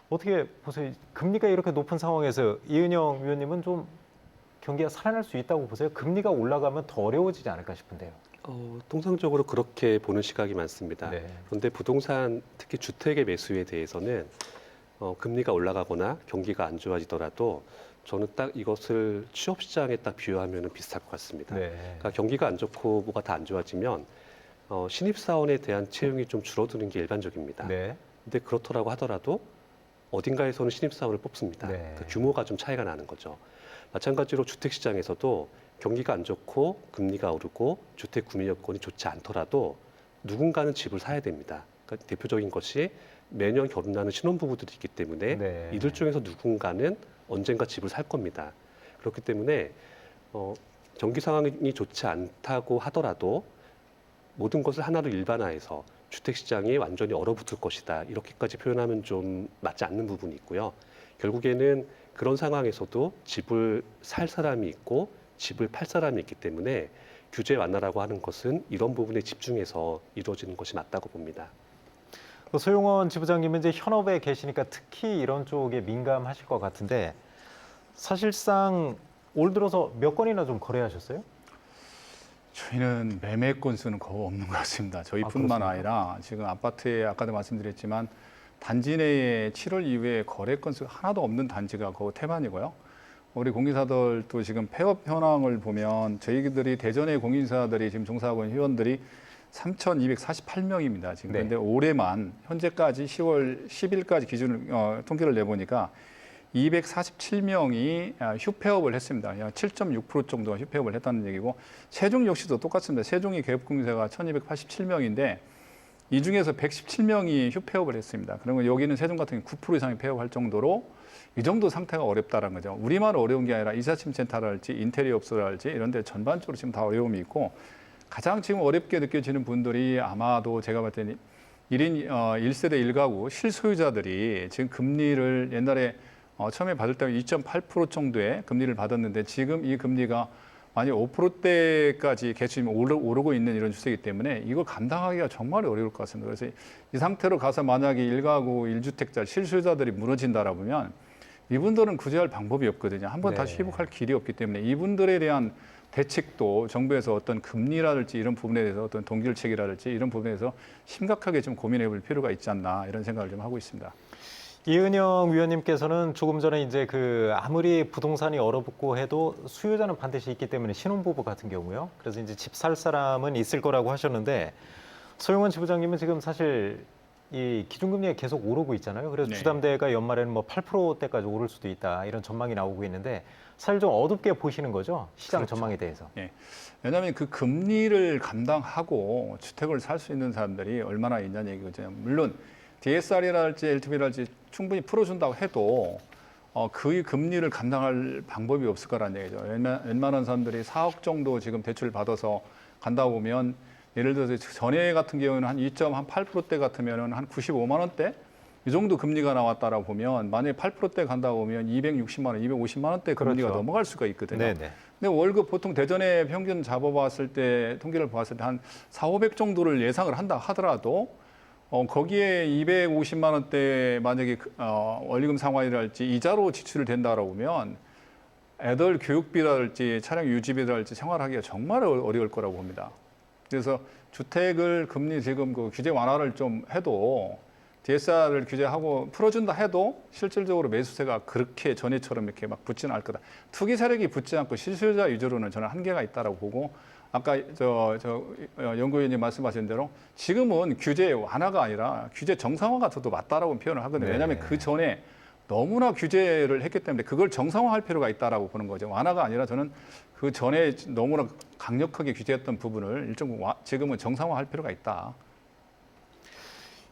어떻게 보세요? 금리가 이렇게 높은 상황에서 이은영 위원님은 좀 경기가 살아날 수 있다고 보세요? 금리가 올라가면 더 어려워지지 않을까 싶은데요. 통상적으로 그렇게 보는 시각이 많습니다. 네. 그런데 부동산, 특히 주택의 매수에 대해서는 금리가 올라가거나 경기가 안 좋아지더라도 저는 딱 이것을 취업시장에 딱 비유하면 비슷할 것 같습니다. 네. 그러니까 경기가 안 좋고 뭐가 다 안 좋아지면 신입사원에 대한 채용이 좀 줄어드는 게 일반적입니다. 네. 근데 그렇더라고 하더라도 어딘가에서는 신입사원을 뽑습니다. 네. 그 규모가 좀 차이가 나는 거죠. 마찬가지로 주택시장에서도 경기가 안 좋고 금리가 오르고 주택 구매 여건이 좋지 않더라도 누군가는 집을 사야 됩니다. 그러니까 대표적인 것이 매년 결혼하는 신혼부부들이 있기 때문에 네. 이들 중에서 누군가는 언젠가 집을 살 겁니다. 그렇기 때문에 경기 상황이 좋지 않다고 하더라도 모든 것을 하나로 일반화해서 주택시장이 완전히 얼어붙을 것이다. 이렇게까지 표현하면 좀 맞지 않는 부분이 있고요. 결국에는 그런 상황에서도 집을 살 사람이 있고 집을 팔 사람이 있기 때문에 규제 완화라고 하는 것은 이런 부분에 집중해서 이루어지는 것이 맞다고 봅니다. 소용원 지부장님은 이제 현업에 계시니까 특히 이런 쪽에 민감하실 것 같은데 사실상 올 들어서 몇 건이나 좀 거래하셨어요? 저희는 매매 건수는 거의 없는 것 같습니다. 저희뿐만 그렇습니까? 아니라 지금 아파트에 아까도 말씀드렸지만 단지 내에 7월 이후에 거래 건수가 하나도 없는 단지가 거의 태반이고요. 우리 공인사들도 지금 폐업 현황을 보면 저희들이 대전의 공인사들이 지금 종사하고 있는 회원들이 3,248명입니다. 지금 네. 근데 올해만 현재까지 10월 10일까지 기준을 통계를 내보니까 247명이 휴폐업을 했습니다. 7.6% 정도가 휴폐업을 했다는 얘기고 세종 역시도 똑같습니다. 세종이 개업공인사가 1,287명인데 이 중에서 117명이 휴폐업을 했습니다. 그러면 여기는 세종 같은 경우 9% 이상이 폐업할 정도로 이 정도 상태가 어렵다는 거죠. 우리만 어려운 게 아니라 이삿짐 센터랄지 인테리어 업소랄지 이런 데 전반적으로 지금 다 어려움이 있고 가장 지금 어렵게 느껴지는 분들이 아마도 제가 봤을 때는 1인 1세대 1가구 실소유자들이 지금 금리를 옛날에 처음에 받을 때 2.8% 정도의 금리를 받았는데 지금 이 금리가 만약 5%대까지 계속 오르고 있는 이런 추세이기 때문에 이걸 감당하기가 정말 어려울 것 같습니다. 그래서 이 상태로 가서 만약에 1가구 1주택자 실수요자들이 무너진다라 보면 이분들은 구제할 방법이 없거든요. 한번 네. 다시 회복할 길이 없기 때문에 이분들에 대한 대책도 정부에서 어떤 금리라든지 이런 부분에 대해서 어떤 동결책이라든지 이런 부분에 대해서 심각하게 좀 고민해 볼 필요가 있지 않나 이런 생각을 좀 하고 있습니다. 이은영 위원님께서는 조금 전에 이제 아무리 부동산이 얼어붙고 해도 수요자는 반드시 있기 때문에 신혼부부 같은 경우요. 그래서 이제 집 살 사람은 있을 거라고 하셨는데 서영원 지부장님은 지금 사실 이 기준금리가 계속 오르고 있잖아요. 그래서 네. 주담대가 연말에는 뭐 8%대까지 오를 수도 있다 이런 전망이 나오고 있는데 사실 좀 어둡게 보시는 거죠. 시장 그렇죠. 전망에 대해서. 예. 왜냐하면 그 금리를 감당하고 주택을 살 수 있는 사람들이 얼마나 있냐는 얘기거든요. 물론 DSR이랄지 LTV랄지 충분히 풀어준다고 해도 그 금리를 감당할 방법이 없을 거라는 얘기죠. 웬만한 사람들이 4억 정도 지금 대출 받아서 간다 보면 예를 들어서 전에 같은 경우는 한 2.8%대 같으면 한 95만 원대 이 정도 금리가 나왔다라고 보면 만약에 8%대 간다 보면 260만 원, 250만 원대 금리가 그렇죠. 넘어갈 수가 있거든요. 네네. 근데 월급 보통 대전에 평균 잡아봤을 때 통계를 봤을 때 한 4,500 정도를 예상을 한다 하더라도 거기에 250만 원대 만약에 원리금 상환이랄지 이자로 지출을 된다라고 보면 애들 교육비랄지 차량 유지비랄지 생활하기가 정말 어려울 거라고 봅니다. 그래서 주택을 금리 지금 그 규제 완화를 좀 해도 DSR을 규제하고 풀어준다 해도 실질적으로 매수세가 그렇게 전에처럼 이렇게 막 붙지는 않을 거다. 투기 세력이 붙지 않고 실수요자 위주로는 저는 한계가 있다라고 보고 아까 연구위원님 말씀하신 대로 지금은 규제 완화가 아니라 규제 정상화가 더 맞다라고 표현을 하거든요. 네. 왜냐하면 그 전에 너무나 규제를 했기 때문에 그걸 정상화할 필요가 있다라고 보는 거죠. 완화가 아니라 저는 그 전에 너무나 강력하게 규제했던 부분을 지금은 정상화할 필요가 있다.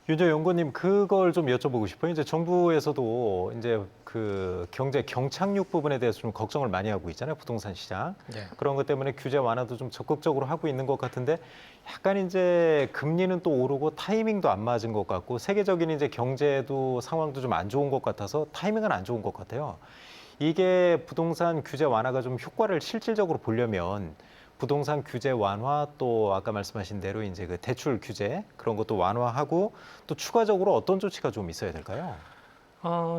윤재 연구원님 그걸 좀 여쭤보고 싶어요. 이제 정부에서도 이제 그 경제 경착륙 부분에 대해서 좀 걱정을 많이 하고 있잖아요. 부동산 시장. 네. 그런 것 때문에 규제 완화도 좀 적극적으로 하고 있는 것 같은데 약간 이제 금리는 또 오르고 타이밍도 안 맞은 것 같고 세계적인 이제 경제도 상황도 좀 안 좋은 것 같아서 타이밍은 안 좋은 것 같아요. 이게 부동산 규제 완화가 좀 효과를 실질적으로 보려면 부동산 규제 완화 또 아까 말씀하신 대로 이제 그 대출 규제 그런 것도 완화하고 또 추가적으로 어떤 조치가 좀 있어야 될까요?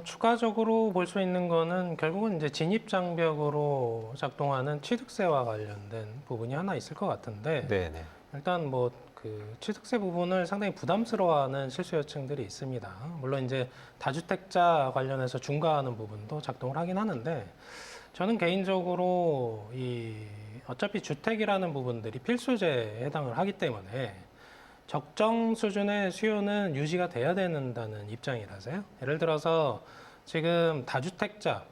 추가적으로 볼 수 있는 거는 결국은 이제 진입 장벽으로 작동하는 취득세와 관련된 부분이 하나 있을 것 같은데 네네. 일단 뭐 그 취득세 부분을 상당히 부담스러워하는 실수요층들이 있습니다. 물론 이제 다주택자 관련해서 중과하는 부분도 작동을 하긴 하는데 저는 개인적으로 어차피 주택이라는 부분들이 필수제에 해당을 하기 때문에 적정 수준의 수요는 유지가 돼야 된다는 입장이라서요. 예를 들어서 지금 다주택자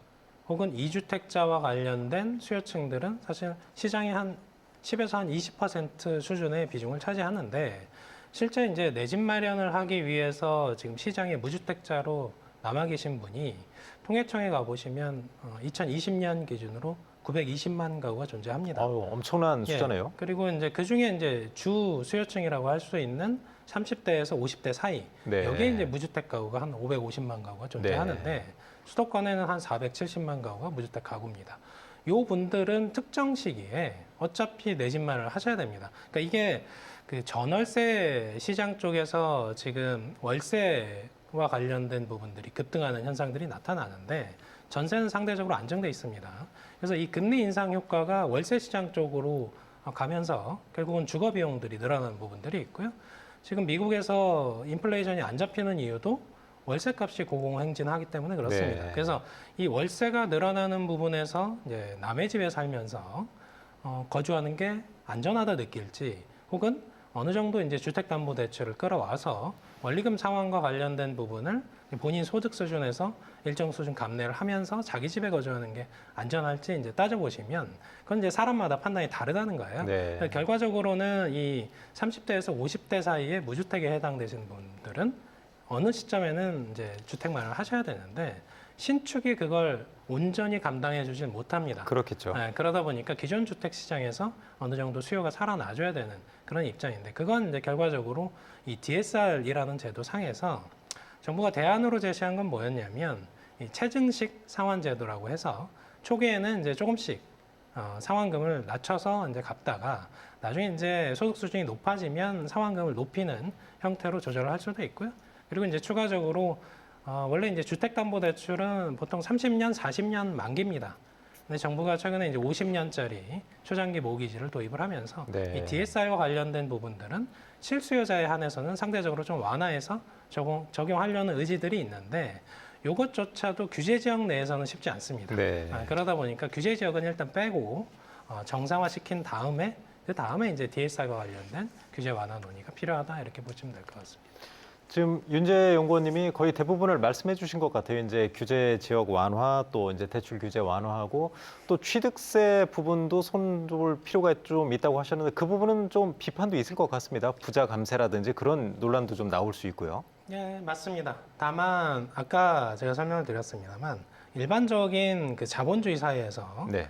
혹은 이주택자와 관련된 수요층들은 사실 시장의 한 10에서 한 20% 수준의 비중을 차지하는데 실제 이제 내 집 마련을 하기 위해서 지금 시장의 무주택자로 남아 계신 분이 통계청에 가보시면 2020년 기준으로 920만 가구가 존재합니다. 엄청난 숫자네요. 그리고 이제 그 중에 이제 주 수요층이라고 할 수 있는 30대에서 50대 사이 네. 여기에 이제 무주택 가구가 한 550만 가구가 존재하는데 네. 수도권에는 한 470만 가구가 무주택 가구입니다. 요 분들은 특정 시기에 어차피 내 집 마련을 하셔야 됩니다. 그러니까 이게 그 전월세 시장 쪽에서 지금 월세와 관련된 부분들이 급등하는 현상들이 나타나는데 전세는 상대적으로 안정돼 있습니다. 그래서 이 금리 인상 효과가 월세 시장 쪽으로 가면서 결국은 주거 비용들이 늘어나는 부분들이 있고요. 지금 미국에서 인플레이션이 안 잡히는 이유도 월세값이 고공행진하기 때문에 그렇습니다. 네. 그래서 이 월세가 늘어나는 부분에서 이제 남의 집에 살면서 거주하는 게 안전하다 느낄지, 혹은 어느 정도 이제 주택담보대출을 끌어와서 원리금 상환과 관련된 부분을 본인 소득 수준에서 일정 수준 감내를 하면서 자기 집에 거주하는 게 안전할지 이제 따져보시면 그건 이제 사람마다 판단이 다르다는 거예요. 네. 결과적으로는 이 30대에서 50대 사이에 무주택에 해당되시는 분들은 어느 시점에는 이제 주택 마련을 하셔야 되는데 신축이 그걸 온전히 감당해 주진 못합니다. 그렇겠죠. 네, 그러다 보니까 기존 주택 시장에서 어느 정도 수요가 살아나줘야 되는 그런 입장인데, 그건 이제 결과적으로 이 DSR이라는 제도 상에서 정부가 대안으로 제시한 건 뭐였냐면 이 체증식 상환제도라고 해서 초기에는 이제 조금씩 상환금을 낮춰서 이제 갚다가 나중에 이제 소득 수준이 높아지면 상환금을 높이는 형태로 조절을 할 수도 있고요. 그리고 이제 추가적으로 원래 이제 주택담보대출은 보통 30년, 40년 만기입니다. 근데 정부가 최근에 이제 50년짜리 초장기 모기지를 도입을 하면서 네. 이 DSR과 관련된 부분들은 실수요자에 한해서는 상대적으로 좀 완화해서 적용하려는 의지들이 있는데 이것조차도 규제 지역 내에서는 쉽지 않습니다. 네. 그러다 보니까 규제 지역은 일단 빼고 정상화시킨 다음에 그 다음에 이제 DSR과 관련된 규제 완화 논의가 필요하다 이렇게 보시면 될 것 같습니다. 지금 윤재 연구원님이 거의 대부분을 말씀해 주신 것 같아요. 이제 규제 지역 완화, 또 이제 대출 규제 완화하고 또 취득세 부분도 손볼 필요가 좀 있다고 하셨는데 그 부분은 좀 비판도 있을 것 같습니다. 부자 감세라든지 그런 논란도 좀 나올 수 있고요. 예, 맞습니다. 다만 아까 제가 설명을 드렸습니다만 일반적인 그 자본주의 사회에서 네.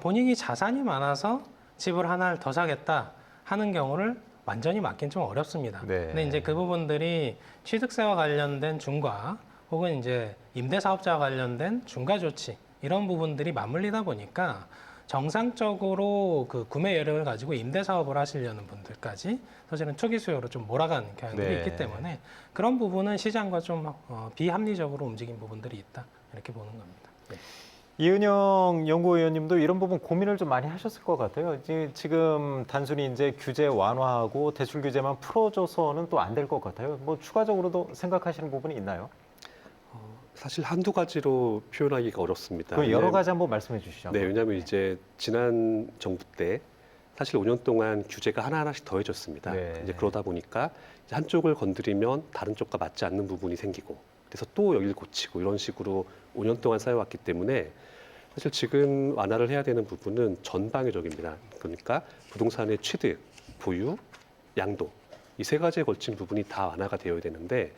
본인이 자산이 많아서 집을 하나를 더 사겠다 하는 경우를 완전히 막긴 좀 어렵습니다. 네. 근데 이제 그 부분들이 취득세와 관련된 중과 혹은 이제 임대사업자와 관련된 중과 조치 이런 부분들이 맞물리다 보니까 정상적으로 그 구매 여력을 가지고 임대사업을 하시려는 분들까지 사실은 초기 수요로 좀 몰아가는 경향들이 네. 있기 때문에 그런 부분은 시장과 좀 비합리적으로 움직인 부분들이 있다 이렇게 보는 겁니다. 네. 이은영 연구위원님도 이런 부분 고민을 좀 많이 하셨을 것 같아요. 지금 단순히 이제 규제 완화하고 대출 규제만 풀어줘서는 또 안 될 것 같아요. 뭐 추가적으로도 생각하시는 부분이 있나요? 사실 한두 가지로 표현하기가 어렵습니다. 그 여러 가지 한번 말씀해 주시죠. 네, 왜냐하면 이제 지난 정부 때 사실 5년 동안 규제가 하나하나씩 더해졌습니다. 네. 이제 그러다 보니까 이제 한쪽을 건드리면 다른 쪽과 맞지 않는 부분이 생기고, 그래서 또 여기를 고치고 이런 식으로 5년 동안 쌓여왔기 때문에 사실 지금 완화를 해야 되는 부분은 전방위적입니다. 그러니까 부동산의 취득, 보유, 양도 이 세 가지에 걸친 부분이 다 완화가 되어야 되는데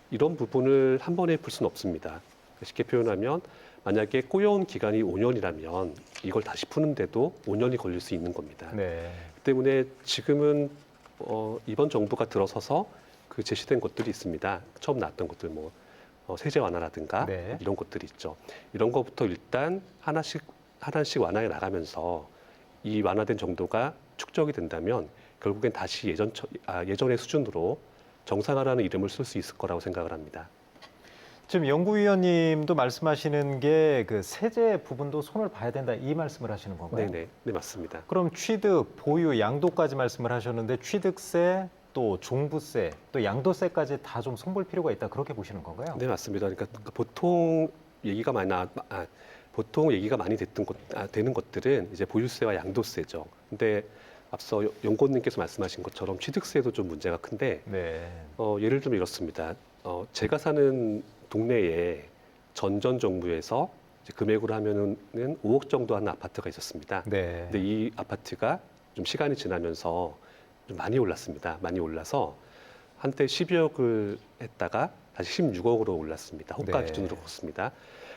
이런 부분을 한 번에 풀 수는 없습니다. 쉽게 표현하면 만약에 꼬여온 기간이 5년이라면 이걸 다시 푸는데도 5년이 걸릴 수 있는 겁니다. 네. 그 때문에 지금은 이번 정부가 들어서서 그 제시된 것들이 있습니다. 처음 나왔던 것들 세제 완화라든가 네. 이런 것들이 있죠. 이런 것부터 일단 하나씩 완화해 나가면서 이 완화된 정도가 축적이 된다면 결국엔 다시 예전의 수준으로 정상화라는 이름을 쓸 수 있을 거라고 생각을 합니다. 지금 연구위원님도 말씀하시는 게 그 세제 부분도 손을 봐야 된다 이 말씀을 하시는 건가요? 네, 맞습니다. 그럼 취득, 보유, 양도까지 말씀을 하셨는데 취득세, 또 종부세, 또 양도세까지 다 좀 손볼 필요가 있다 그렇게 보시는 건가요? 네, 맞습니다. 그러니까 보통 얘기가 많이 되는 것들은 이제 보유세와 양도세죠. 근데 앞서 연구원님께서 말씀하신 것처럼 취득세도 좀 문제가 큰데 네. 예를 들면 이렇습니다. 제가 사는 동네에 전 정부에서 이제 금액으로 하면은 5억 정도 하는 아파트가 있었습니다. 네. 근데 이 아파트가 좀 시간이 지나면서 좀 많이 올랐습니다. 많이 올라서 한때 12억을 했다가 다시 16억으로 올랐습니다. 호가 네. 기준으로 그렇습니다.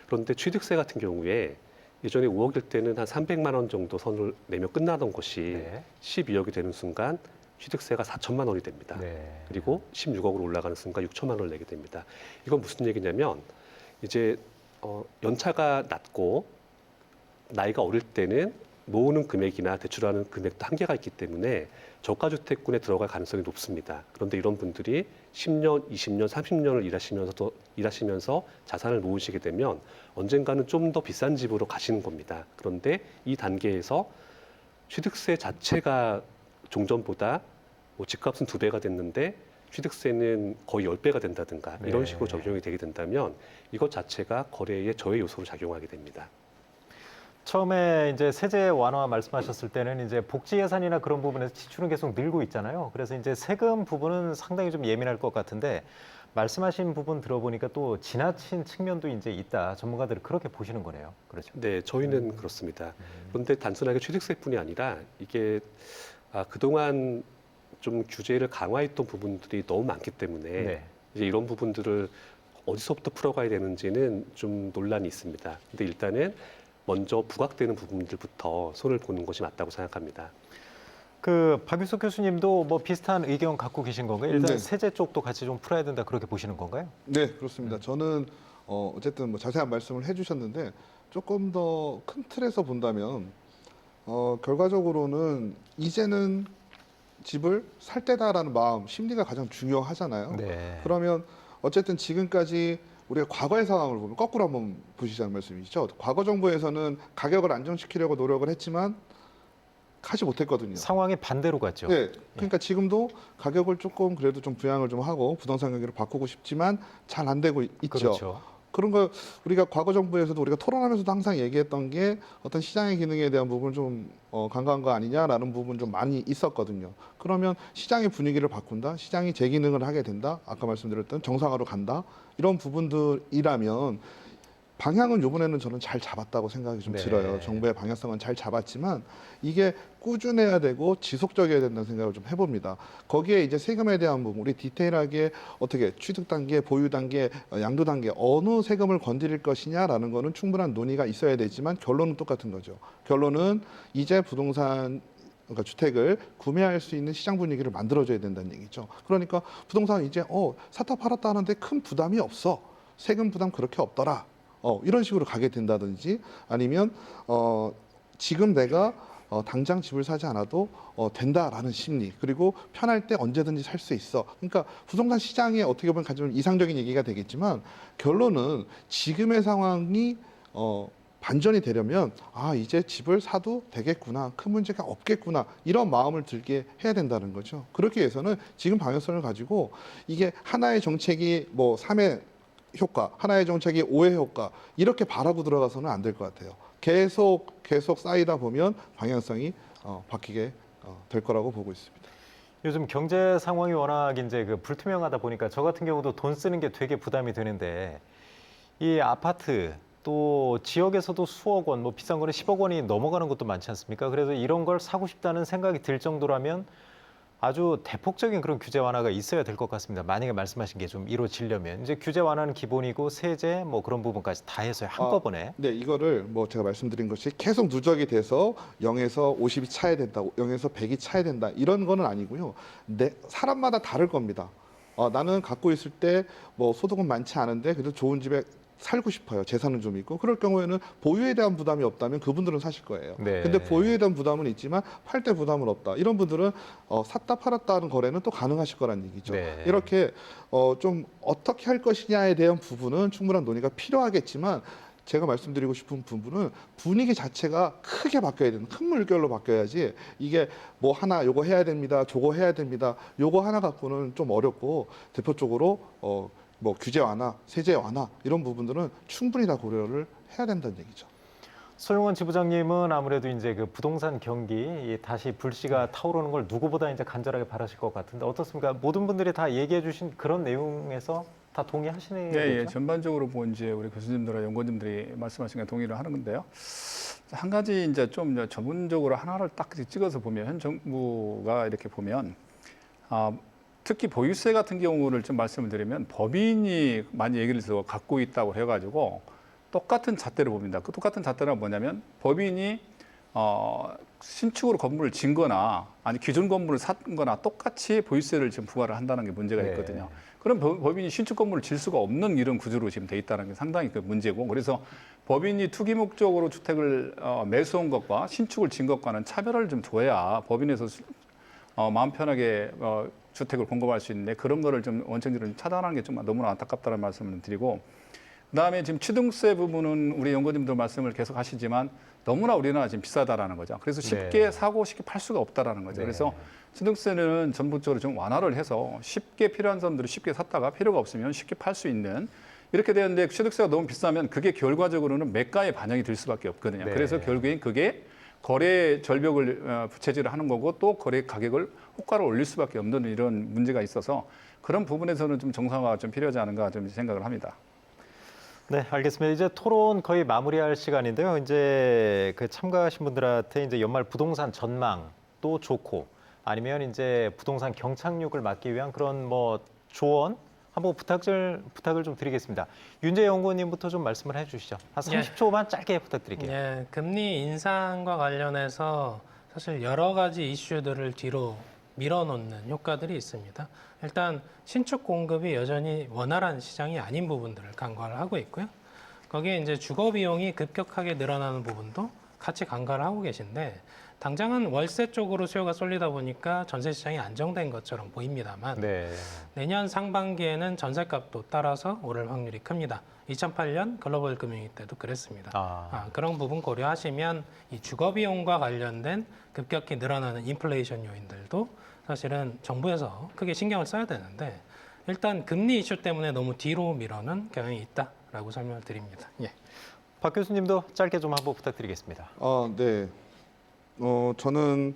그런데 취득세 같은 경우에 예전에 5억일 때는 한 300만 원 정도 선을 내면 끝나던 것이 네. 12억이 되는 순간 취득세가 4천만 원이 됩니다. 네. 그리고 16억으로 올라가는 순간 6천만 원을 내게 됩니다. 이건 무슨 얘기냐면 이제 연차가 낮고 나이가 어릴 때는 모으는 금액이나 대출하는 금액도 한계가 있기 때문에 저가주택군에 들어갈 가능성이 높습니다. 그런데 이런 분들이 10년, 20년, 30년을 일하시면서 자산을 모으시게 되면 언젠가는 좀 더 비싼 집으로 가시는 겁니다. 그런데 이 단계에서 취득세 자체가 종전보다 집값은 2배가 됐는데 취득세는 거의 10배가 된다든가 이런 네. 식으로 적용이 되게 된다면 이것 자체가 거래의 저해 요소로 작용하게 됩니다. 처음에 이제 세제 완화 말씀하셨을 때는 이제 복지 예산이나 그런 부분에서 지출은 계속 늘고 있잖아요. 그래서 이제 세금 부분은 상당히 좀 예민할 것 같은데 말씀하신 부분 들어보니까 또 지나친 측면도 이제 있다. 전문가들은 그렇게 보시는 거네요. 그렇죠. 네, 저희는 그렇습니다. 그런데 단순하게 취득세뿐이 아니라 이게 그동안 좀 규제를 강화했던 부분들이 너무 많기 때문에 네. 이제 이런 부분들을 어디서부터 풀어가야 되는지는 좀 논란이 있습니다. 근데 일단은 먼저 부각되는 부분들부터 손을 보는 것이 맞다고 생각합니다. 그 박유석 교수님도 뭐 비슷한 의견 갖고 계신 건가요? 일단 네. 세제 쪽도 같이 좀 풀어야 된다 그렇게 보시는 건가요? 네, 그렇습니다. 저는 어쨌든 뭐 자세한 말씀을 해주셨는데 조금 더 큰 틀에서 본다면 결과적으로는 이제는 집을 살 때다라는 마음, 심리가 가장 중요하잖아요. 네. 그러면 어쨌든 지금까지 우리가 과거의 상황을 보면 거꾸로 한번 보시자는 말씀이죠. 과거 정부에서는 가격을 안정시키려고 노력을 했지만 하지 못했거든요. 상황이 반대로 갔죠. 네, 그러니까 지금도 가격을 조금 그래도 좀 부양을 좀 하고 부동산 경기를 바꾸고 싶지만 잘 안 되고 있죠. 그렇죠. 그런 거 우리가 과거 정부에서도 우리가 토론하면서도 항상 얘기했던 게 어떤 시장의 기능에 대한 부분 좀 간과한 거 아니냐라는 부분 좀 많이 있었거든요. 그러면 시장의 분위기를 바꾼다, 시장이 제 기능을 하게 된다, 아까 말씀드렸던 정상화로 간다 이런 부분들이라면 방향은 이번에는 저는 잘 잡았다고 생각이 좀 네. 들어요. 정부의 방향성은 잘 잡았지만 이게 꾸준해야 되고 지속적이어야 된다는 생각을 좀 해봅니다. 거기에 이제 세금에 대한 부분, 우리 디테일하게 어떻게 취득 단계, 보유 단계, 양도 단계 어느 세금을 건드릴 것이냐라는 거는 충분한 논의가 있어야 되지만 결론은 똑같은 거죠. 결론은 이제 부동산 그러니까 주택을 구매할 수 있는 시장 분위기를 만들어줘야 된다는 얘기죠. 그러니까 부동산 이제 샀다 팔았다 하는데 큰 부담이 없어. 세금 부담 그렇게 없더라. 이런 식으로 가게 된다든지 아니면 지금 내가 당장 집을 사지 않아도 된다라는 심리 그리고 편할 때 언제든지 살 수 있어. 그러니까 부동산 시장에 어떻게 보면 가장 이상적인 얘기가 되겠지만 결론은 지금의 상황이 반전이 되려면 이제 집을 사도 되겠구나, 큰 문제가 없겠구나 이런 마음을 들게 해야 된다는 거죠. 그렇기 위해서는 지금 방향성을 가지고 이게 하나의 정책이 뭐 3회 효과, 하나의 정책이 5회 효과 이렇게 바라고 들어가서는 안 될 것 같아요. 계속 쌓이다 보면 방향성이 바뀌게 될 거라고 보고 있습니다. 요즘 경제 상황이 워낙 이제 그 불투명하다 보니까 저 같은 경우도 돈 쓰는 게 되게 부담이 되는데 이 아파트 또 지역에서도 수억 원, 뭐 비싼 거는 10억 원이 넘어가는 것도 많지 않습니까? 그래서 이런 걸 사고 싶다는 생각이 들 정도라면 아주 대폭적인 그런 규제 완화가 있어야 될 것 같습니다. 만약에 말씀하신 게 좀 이루어지려면 이제 규제 완화는 기본이고 세제 뭐 그런 부분까지 다 해서 한꺼번에. 네, 이거를 뭐 제가 말씀드린 것이 계속 누적이 돼서 0에서 50이 차야 된다, 0에서 100이 차야 된다 이런 거는 아니고요. 사람마다 다를 겁니다. 나는 갖고 있을 때 뭐 소득은 많지 않은데 그래도 좋은 집에 살고 싶어요. 재산은 좀 있고 그럴 경우에는 보유에 대한 부담이 없다면 그분들은 사실 거예요. 네. 근데 보유에 대한 부담은 있지만 팔 때 부담은 없다. 이런 분들은 샀다 팔았다 하는 거래는 또 가능하실 거란 얘기죠. 네. 이렇게 좀 어떻게 할 것이냐에 대한 부분은 충분한 논의가 필요하겠지만 제가 말씀드리고 싶은 부분은 분위기 자체가 크게 바뀌어야 되는 큰 물결로 바뀌어야지 이게 뭐 하나 요거 해야 됩니다. 저거 해야 됩니다. 요거 하나 갖고는 좀 어렵고 대표적으로 뭐 규제 완화, 세제 완화 이런 부분들은 충분히 다 고려를 해야 된다는 얘기죠. 소용원 지부장님은 아무래도 이제 그 부동산 경기 다시 불씨가 타오르는 걸 누구보다 이제 간절하게 바라실 것 같은데 어떻습니까? 모든 분들이 다 얘기해주신 그런 내용에서 다 동의하시는 거죠? 네, 전반적으로 뭐 이제 우리 교수님들과 연구원님들이 말씀하신 게 동의를 하는 건데요. 한 가지 이제 좀 전문적으로 하나를 딱 찍어서 보면 현 정부가 이렇게 보면 특히 보유세 같은 경우를 좀 말씀을 드리면 법인이 많이 얘기를 해서 갖고 있다고 해가지고 똑같은 잣대를 봅니다. 그 똑같은 잣대는 뭐냐면 법인이 신축으로 건물을 진 거나 아니 기존 건물을 산 거나 똑같이 보유세를 지금 부과를 한다는 게 문제가 있거든요. 그럼 법인이 신축 건물을 질 수가 없는 이런 구조로 지금 돼 있다는 게 상당히 그 문제고 그래서 법인이 투기 목적으로 주택을 매수한 것과 신축을 진 것과는 차별을 좀 둬야 법인에서 마음 편하게 주택을 공급할 수 있는데 그런 거를 좀 원칙적으로 차단하는 게 좀 너무나 안타깝다는 말씀을 드리고 그다음에 지금 취등세 부분은 우리 연구님들 말씀을 계속 하시지만 너무나 우리나라 지금 비싸다라는 거죠. 그래서 쉽게 네. 사고 쉽게 팔 수가 없다라는 거죠. 네. 그래서 취등세는 전부적으로 좀 완화를 해서 쉽게 필요한 사람들은 쉽게 샀다가 필요가 없으면 쉽게 팔 수 있는 이렇게 되는데 취득세가 너무 비싸면 그게 결과적으로는 매가에 반영이 될 수밖에 없거든요. 네. 그래서 결국엔 그게 거래 절벽을 부채질을 하는 거고 또 거래 가격을 호가를 올릴 수밖에 없는 이런 문제가 있어서 그런 부분에서는 좀 정상화가 좀 필요하지 않은가 좀 생각을 합니다. 네, 알겠습니다. 이제 토론 거의 마무리할 시간인데요. 이제 그 참가하신 분들한테 이제 연말 부동산 전망도 좋고 아니면 이제 부동산 경착륙을 막기 위한 그런 뭐 조언 한번 부탁을 좀 드리겠습니다. 윤재 연구원님부터 좀 말씀을 해주시죠. 한 30초만 짧게 부탁드릴게요. 예, 금리 인상과 관련해서 사실 여러 가지 이슈들을 뒤로 밀어놓는 효과들이 있습니다. 일단 신축 공급이 여전히 원활한 시장이 아닌 부분들을 간과를 하고 있고요. 거기에 이제 주거 비용이 급격하게 늘어나는 부분도 같이 간과를 하고 계신데 당장은 월세 쪽으로 수요가 쏠리다 보니까 전세 시장이 안정된 것처럼 보입니다만 네. 내년 상반기에는 전세값도 따라서 오를 확률이 큽니다. 2008년 글로벌 금융위 때도 그랬습니다. 그런 부분 고려하시면 이 주거 비용과 관련된 급격히 늘어나는 인플레이션 요인들도 사실은 정부에서 크게 신경을 써야 되는데 일단 금리 이슈 때문에 너무 뒤로 밀어는 경향이 있다라고 설명을 드립니다. 예. 박 교수님도 짧게 좀 한번 부탁드리겠습니다. 네. 저는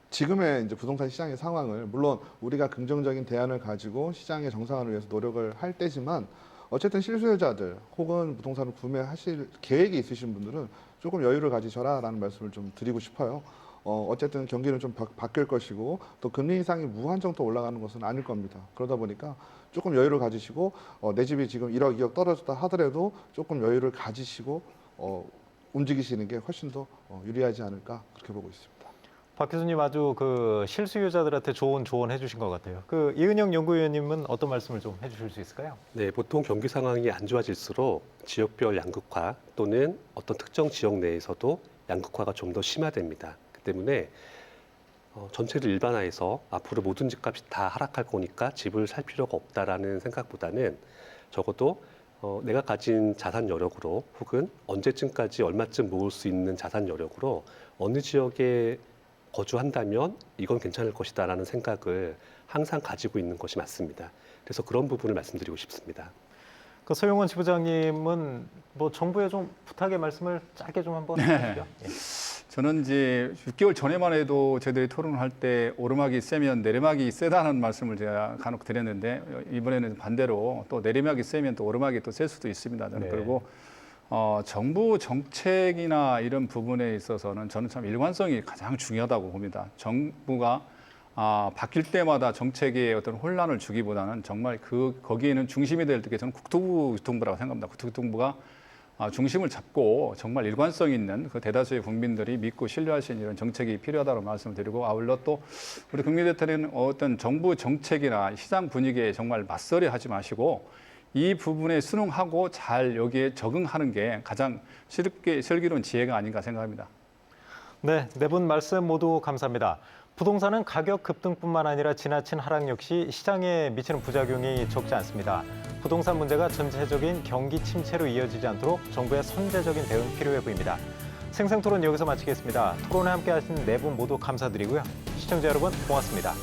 지금의 이제 부동산 시장의 상황을 물론 우리가 긍정적인 대안을 가지고 시장의 정상화를 위해서 노력을 할 때지만 어쨌든 실수요자들 혹은 부동산을 구매하실 계획이 있으신 분들은 조금 여유를 가지셔라라는 말씀을 좀 드리고 싶어요. 어쨌든 경기는 좀 바뀔 것이고 또 금리 인상이 무한정 또 올라가는 것은 아닐 겁니다. 그러다 보니까 조금 여유를 가지시고 내 집이 지금 1억, 2억 떨어졌다 하더라도 조금 여유를 가지시고 움직이시는 게 훨씬 더 유리하지 않을까 그렇게 보고 있습니다. 박 교수님 아주 그 실수요자들한테 좋은 조언 해주신 것 같아요. 그 이은영 연구위원님은 어떤 말씀을 좀 해주실 수 있을까요? 네, 보통 경기 상황이 안 좋아질수록 지역별 양극화 또는 어떤 특정 지역 내에서도 양극화가 좀 더 심화됩니다. 그 때문에 전체를 일반화해서 앞으로 모든 집값이 다 하락할 거니까 집을 살 필요가 없다라는 생각보다는 적어도 내가 가진 자산 여력으로 혹은 언제쯤까지 얼마쯤 모을 수 있는 자산 여력으로 어느 지역에 거주한다면 이건 괜찮을 것이다라는 생각을 항상 가지고 있는 것이 맞습니다. 그래서 그런 부분을 말씀드리고 싶습니다. 그 서용원 지부장님은 뭐 정부에 좀 부탁의 말씀을 짧게 좀 한번 해주시죠. 예. 저는 이제 6개월 전에만 해도 저희들이 토론을 할 때 오르막이 세면 내리막이 세다는 말씀을 제가 간혹 드렸는데 이번에는 반대로 또 내리막이 세면 또 오르막이 또 셀 수도 있습니다. 저는 네. 그리고 정부 정책이나 이런 부분에 있어서는 저는 참 일관성이 가장 중요하다고 봅니다. 정부가 바뀔 때마다 정책에 어떤 혼란을 주기보다는 정말 거기에는 중심이 될 게 저는 국토부라고 생각합니다. 국토부가 중심을 잡고 정말 일관성 있는 그 대다수의 국민들이 믿고 신뢰할 수 있는 이런 정책이 필요하다고 말씀을 드리고 아울러 또 우리 국민 대통령은 어떤 정부 정책이나 시장 분위기에 정말 맞서려 하지 마시고 이 부분에 순응하고 잘 여기에 적응하는 게 가장 슬기로운 지혜가 아닌가 생각합니다. 네, 네 분 말씀 모두 감사합니다. 부동산은 가격 급등뿐만 아니라 지나친 하락 역시 시장에 미치는 부작용이 적지 않습니다. 부동산 문제가 전체적인 경기 침체로 이어지지 않도록 정부의 선제적인 대응 필요해 보입니다. 생생토론 여기서 마치겠습니다. 토론에 함께하신 네 분 모두 감사드리고요. 시청자 여러분 고맙습니다.